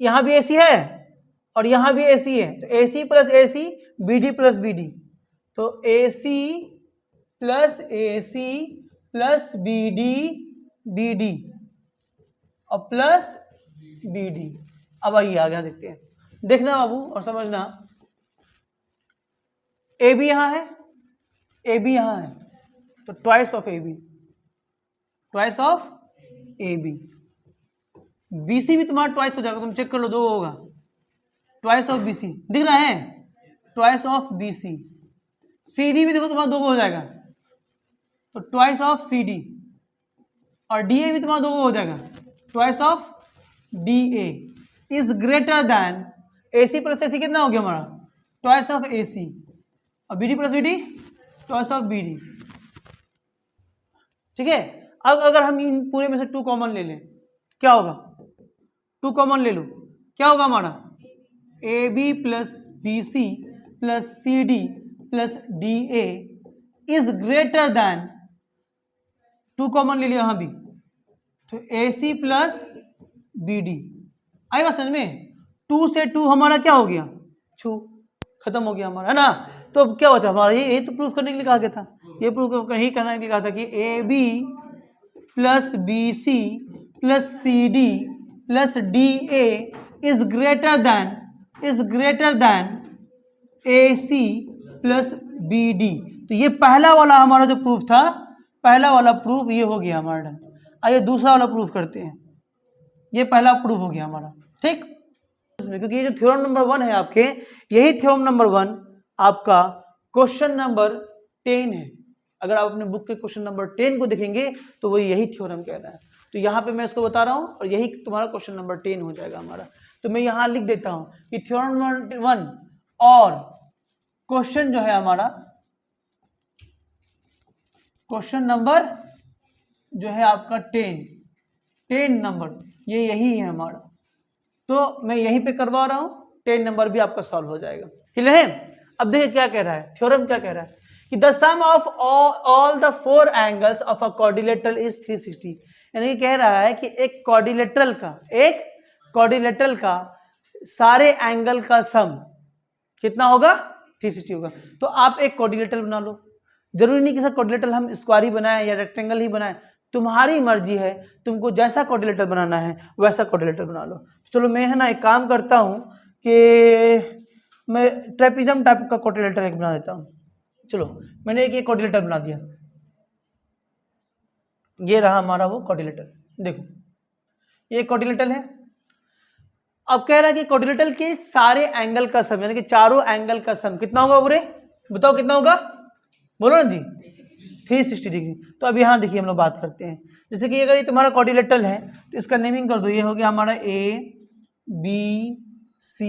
यहाँ भी AC है और यहाँ भी AC है, तो AC plus AC BD plus BD। तो AC plus AC plus BD और प्लस BD। अब आइए आगे देखते हैं, देखना बाबू और समझना। AB यहां है, AB यहां है, तो twice of AB, twice of AB। BC भी तुम्हारा ट्वाइस हो जाएगा, तुम चेक कर लो, 2 होगा, ट्वाइस ऑफ BC दिख रहा है, ट्वाइस ऑफ BC। CD भी देखो तुम्हारा 2 हो जाएगा, तो ट्वाइस ऑफ CD। और DA भी तुम्हारा 2 हो जाएगा, twice of DA is greater than AC plus AC कितना हो गया हमारा? Twice of AC। और BD plus BD twice of BD। ठीक है। अब अगर हम इन पूरे में से 2 कॉमन ले लें क्या होगा? 2 कॉमन ले लो, क्या होगा हमारा? AB plus BC plus CD plus DA is greater then, 2 common ले लिया यहां भी, तो AC प्लस BD। आई बात समझ में? 2 से 2 हमारा क्या हो गया? छू, खत्म हो गया हमारा, है ना। तो अब क्या होता है हमारा? ये तो प्रूफ करने के लिए कहा गया था, ये प्रूफ ही करने के लिए कहा था कि AB plus BC plus CD plus DA is greater than AC plus BD। तो ये पहला वाला हमारा जो प्रूफ था, पहला वाला प्रूफ ये हो गया हमारा डन। आइए दूसरा वाला प्रूफ करते हैं। ये पहला प्रूफ हो गया हमारा, ठीक। क्योंकि ये जो थ्योरम नंबर 1 है आपके, यही थ्योरम नंबर 1 आपका क्वेश्चन नंबर 10 है। अगर आप अपने बुक के क्वेश्चन नंबर 10 को देखेंगे तो वो यही थ्योरम कह रहा है। तो यहाँ पे मैं इसको बता रहा हूँ और यही तुम्हारा क्वेश्चन नंबर 10 हो जाएगा हमारा। तो मैं यहाँ लिख देता हूँ कि थ्योरम नंबर 1 और क्वेश्चन जो है हमारा, क्वेश्चन नंबर जो है आपका 10 नंबर, ये यही है हमारा। तो मैं यहीं पे करवा रहा हूं, 10 नंबर भी आपका सॉल्व हो जाएगा। क्लियर है? अब देखिए क्या कह रहा है थ्योरम, क्या कह रहा है कि the sum of all the 4 angles of a quadrilateral is 360। यानी कह रहा है कि एक क्वाड्रिलेटरल का सारे एंगल का सम कितना होगा? 360 होगा। तो आप एक क्वाड्रिलेटरल बना लो, जरूरी नहीं कि सर क्वाड्रिलेटरल हम स्क्वायर ही बनाए या रेक्टेंगल ही बनाए, तुम्हारी मर्जी है, तुमको जैसा क्वाड्रिलेटरल बनाना है वैसा क्वाड्रिलेटरल बना लो। चलो मैं है ना एक काम करता हूँ कि मैं ट्रेपिज्म टाइप का क्वाड्रिलेटरल एक बना देता हूँ। चलो मैंने एक क्वाड्रिलेटरल बना दिया, ये रहा हमारा वो क्वाड्रिलेटरल। देखो ये क्वाड्रिलेटरल है। अब कह रहा है कि क्वाड्रिलेटरल के सारे एंगल का सम, यानी कि चारों एंगल का सम कितना होगा बुरे? बताओ कितना होगा, बोलो ना जी। 360 डिग्री। तो अब यहाँ देखिए हम लोग बात करते हैं, जैसे कि अगर ये तुम्हारा क्वाड्रिलेटरल है तो इसका नेमिंग कर दो, ये हो गया हमारा A B C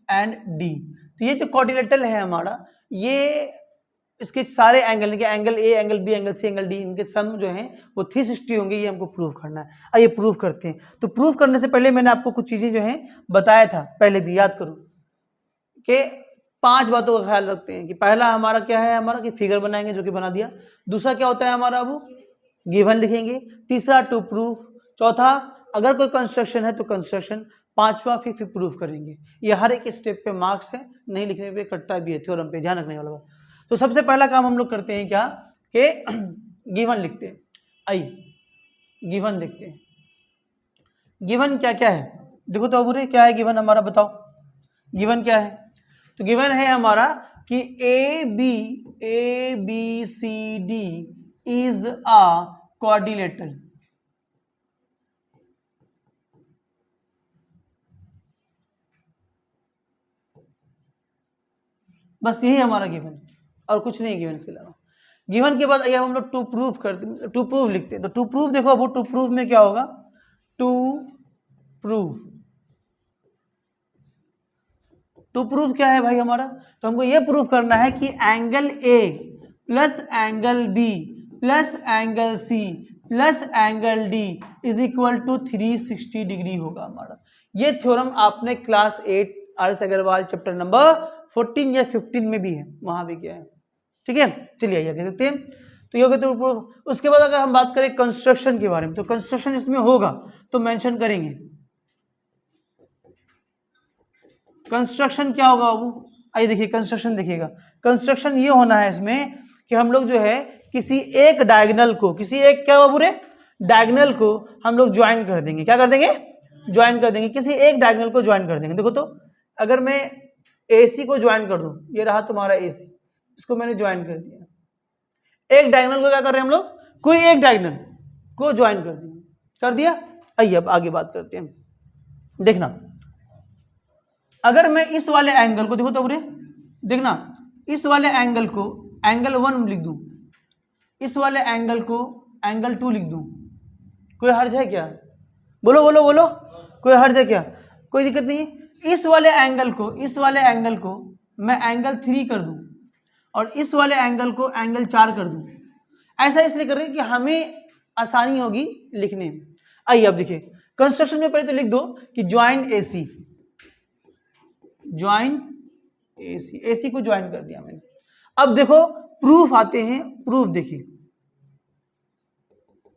and D। तो ये जो क्वाड्रिलेटरल है हमारा, ये इसके सारे angle, angle A angle B angle C angle D, इनके सम जो हैं वो 360 होंगे। ये हमको प्रूव करना है। आइए प्रूव करते हैं। तो प्रूव करने से पहले मैंने आपको कुछ चीजें जो हैं बताया था, पहले भी याद करो कि 5 बातों का ख्याल रखते हैं। कि पहला हमारा क्या है हमारा कि फिगर बनाएंगे, जो कि बना दिया। दूसरा क्या होता है हमारा, अब गिवन लिखेंगे। तीसरा टू प्रूफ। चौथा अगर कोई कंस्ट्रक्शन है तो कंस्ट्रक्शन। पांचवा फिर प्रूफ करेंगे। ये हर एक स्टेप पे मार्क्स है, नहीं लिखने पे कटता भी है, थ्योरम पे ध्यान रखने वाला बात। तो सबसे पहला काम हम लोग करते हैं क्या कि गिवन लिखते हैं। आइए गिवन देखते हैं। गिवन क्या क्या है देखो तो अबूरे, क्या है गिवन हमारा, बताओ गिवन क्या है। तो गिवन है हमारा कि A B C D is a quadrilateral. बस यही हमारा गिवन है और कुछ नहीं गिवन इसके अलावा। गिवन के बाद आइए हम लोग टू प्रूफ करते, टू प्रूफ लिखते हैं। तो टू प्रूफ देखो, अब टू प्रूफ में क्या होगा, टू प्रूफ क्या है भाई हमारा, तो हमको ये प्रूफ करना है कि angle A plus angle B plus angle C plus angle D is equal to 360 degree होगा हमारा। ये थ्योरम आपने class 8 R S. Agarwal chapter number 14 या 15 में भी है, वहां भी किया है। ठीक है, चलिए आइए देखते हैं। तो ये हो गया टू प्रूफ। उसके बाद अगर हम बात करें कंस्ट्रक्शन के बारे में, तो कंस्ट्रक्शन इसमें होगा तो मेंशन करेंगे। कंस्ट्रक्शन क्या होगा बाबू, आइए देखिए कंस्ट्रक्शन देखिएगा। कंस्ट्रक्शन ये होना है इसमें कि हम लोग जो है किसी एक डायगोनल को, किसी एक क्या बाबू रे, डायगोनल को हम लोग ज्वाइन कर देंगे। क्या कर देंगे, ज्वाइन कर देंगे, किसी एक डायगोनल को ज्वाइन कर देंगे। देखो तो अगर मैं AC को ज्वाइन कर दूं, ये रहा तुम्हारा AC, इसको मैंने ज्वाइन कर दिया। एक डायगोनल को क्या कर रहे हैं हम लोग, कोई एक डायगोनल को ज्वाइन कर दिया, कर दिया। आइए अब आगे बात करते हैं। देखना, अगर मैं इस वाले एंगल को, देखो तो बुरे देखना, इस वाले एंगल को एंगल 1 लिख दूं, इस वाले एंगल को एंगल 2 लिख दूं, कोई हर्ज है क्या, बोलो बोलो बोलो, कोई हर्ज है क्या, कोई दिक्कत नहीं है। इस वाले एंगल को मैं एंगल 3 कर दूं और इस वाले एंगल को एंगल 4 कर दूं। ऐसा इसलिए कर रहे हैं कि हमें आसानी होगी लिखने में। आइए अब देखिए कंस्ट्रक्शन में पहले तो लिख दो कि ज्वाइन AC, ज्वाइन AC को ज्वाइन कर दिया मैंने। अब देखो प्रूफ आते हैं, प्रूफ देखिए,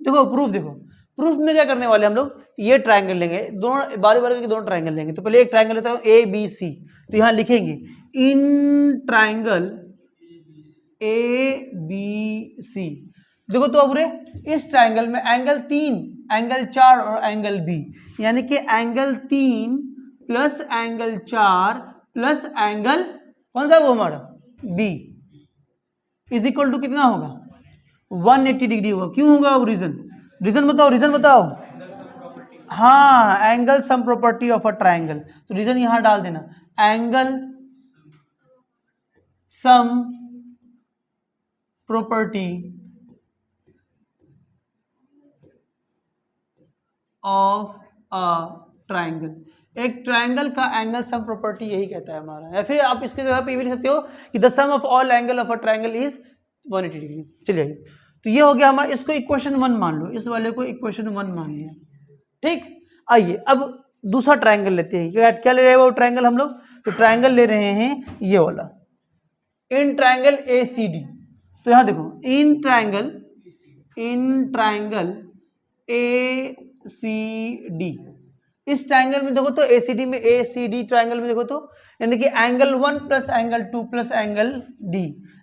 देखो प्रूफ देखो, प्रूफ में क्या करने वाले हम लोग, ये ट्रायंगल लेंगे, दोनों बारी बारी के दोनों ट्रायंगल लेंगे। तो पहले एक ट्रायंगल लेता हूं ABC, तो यहां लिखेंगे इन ट्रायंगल ABC। देखो तो अब रे इस ट्रायंगल में एंगल 3, एंगल 4 और एंगल B, यानी कि angle 3 plus angle 4 plus angle कौन सा वो हमारा B इज इक्वल टू कितना होगा, 180 डिग्री होगा। क्यों होगा, वो रीजन बताओ, रीजन बताओ। हाँ, angle sum property of a triangle, तो रीजन यहां डाल देना, angle sum property of a triangle. एक ट्रायंगल का एंगल सम प्रॉपर्टी यही कहता है हमारा, या फिर आप इसके जगह पे ये भी लिख सकते हो कि the sum of all angle of a triangle is 180 degree. चलिए तो ये हो गया हमारा, इसको इक्वेशन 1 मान लो, इस वाले को इक्वेशन 1 मान लिया। ठीक, आइए अब दूसरा ट्रायंगल लेते हैं। क्या ले रहे हैं वो ट्रायंगल हम लोग, तो ट्रायंगल ले रहे हैं ये वाला, इन ट्रायंगल ACD। तो यहां देखो इन ट्रायंगल ACD, इस ट्रायंगल में देखो तो ACD में, ACD ट्रायंगल में देखो तो, यानी कि angle 1 plus angle 2 plus angle D,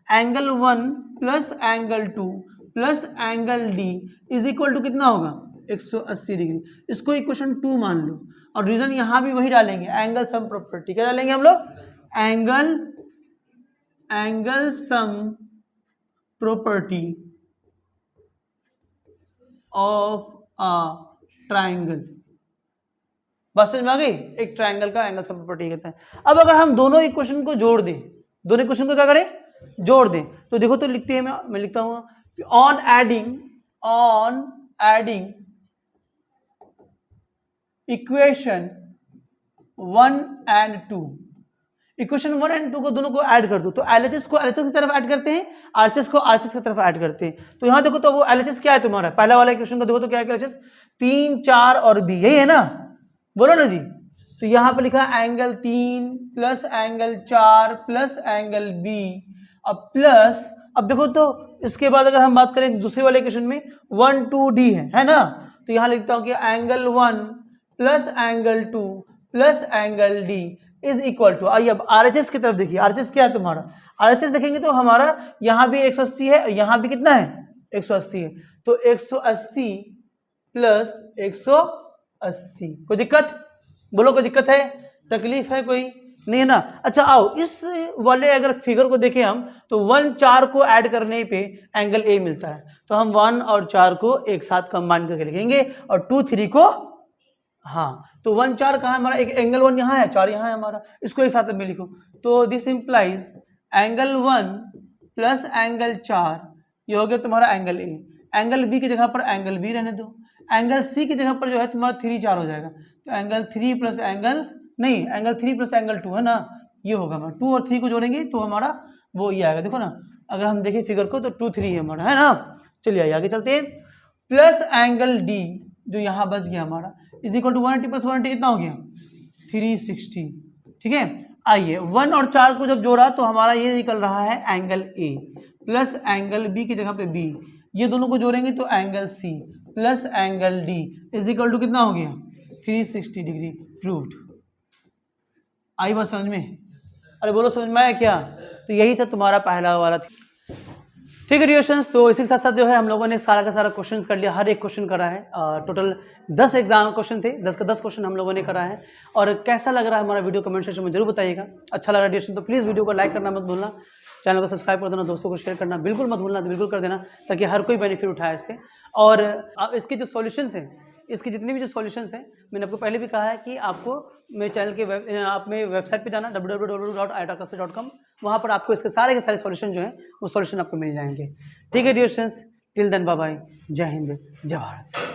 angle 1 plus angle 2 plus angle D is equal to कितना होगा, 180 डिग्री। इसको इक्वेशन 2 मान लो और रीजन यहां भी वही डालेंगे, एंगल सम प्रॉपर्टी। क्या डालेंगे हम लोग, angle sum property of a triangle. बात समझ में आ गई, एक ट्रायंगल का एंगल सम प्रॉपर्टी कहते हैं। अब अगर हम दोनों इक्वेशन को जोड़ दें, दोनों इक्वेशन को क्या करें, जोड़ दें, तो देखो तो लिखते हैं, मैं लिखता हूं on adding equation 1 and 2, equation 1 and 2 को दोनों को ऐड कर दो, तो LHS को LHS की तरफ ऐड करते हैं, RHS को RHS की तरफ ऐड करते हैं। तो यहां देखो तो वो LHS क्या है तुम्हारा, पहला वाला इक्वेशन को देखो तो क्या है LHS, 3, 4 और B, यही है ना, बोलो ना जी। तो यहां पर लिखा angle 3 plus angle 4 plus angle B, अब प्लस, अब देखो तो इसके बाद अगर हम बात करें दूसरे वाले इक्वेशन में 1, 2, D है ना, तो यहां लिखता हूं कि angle 1 plus angle 2 plus angle D is equal to, आइए अब RHS की तरफ देखिए, RHS क्या है तुम्हारा, RHS देखेंगे तो हमारा यहां भी 180 है, यहां भी कितना है 180 है, तो 180 प्लस 180। कोई दिक्कत, बोलो कोई दिक्कत है, तकलीफ है कोई, नहीं है ना। अच्छा आओ इस वाले अगर फिगर को देखें हम तो 1 4 को ऐड करने पे एंगल ए मिलता है, तो हम 1 और 4 को एक साथ कंबाइन करके लिखेंगे और 2 3 को, हाँ तो 1 4 कहाँ है हमारा, एक एंगल 1 यहाँ है, 4 यहाँ है हमारा, इसको एक साथ में लिखो। तो this implies angle 1 plus angle 4 ये हो गया तुम्हारा एंगल ए। एंगल बी की जगह पर एंगल बी रहने दो, एंगल सी की जगह पर जो है तुम्हारा 3 4 हो जाएगा, तो एंगल 3 प्लस एंगल नहीं, एंगल 3 प्लस एंगल 2 है ना, ये होगा हमारा 2 और 3 को जोड़ेंगे तो हमारा वो ये आएगा। देखो ना अगर हम देखें फिगर को तो 2 3 है हमारा, है ना। चलिए आइए आगे चलते हैं। प्लस एंगल डी जो यहाँ बच गया हमारा इज इक्वल टू 180 प्लस 180 कितना हो गया 360, ठीक है। आइए 1 और 4 को जब जोड़ा तो हमारा ये निकल रहा है angle A plus angle B की जगह पे बी, ये दोनों को जोड़ेंगे तो angle C plus angle D is equal to कितना हो गया 360 डिग्री। प्रूव्ड। आई बात समझ में? अरे बोलो समझ में आया क्या? तो यही था तुम्हारा पहला वाला। ठीक है डियर्स, तो इसी के साथ साथ जो है हम लोगों ने सारा का सारा क्वेश्चन कर लिया, हर एक क्वेश्चन करा है। टोटल 10 एग्जाम क्वेश्चन थे, 10 का 10 क्वेश्चन हम लोगों ने करा है। और कैसा लग रहा है हमारा वीडियो कमेंट सेक्शन में जरूर बताइएगा। अच्छा लगा डियर्स तो प्लीज़ वीडियो को लाइक करना मत भूलना, चैनल को सब्सक्राइब कर देना, दोस्तों को शेयर करना बिल्कुल मत भूलना, तो बिल्कुल कर देना ताकि हर कोई बेनिफिट उठाए इससे। और इसके जो सॉल्यूशंस हैं, इसके जितने भी जो सॉल्यूशंस हैं, मैंने आपको पहले भी कहा है कि आपको मेरे चैनल के आप मेरे वेबसाइट पे जाना www.iitaclases.com, वहाँ पर आपको इसके सारे के सारे सॉल्यूशन जो हैं वो सॉल्यूशन आपको मिल जाएंगे। ठीक है dear students, till then bye bye, जय हिंद जय भारत।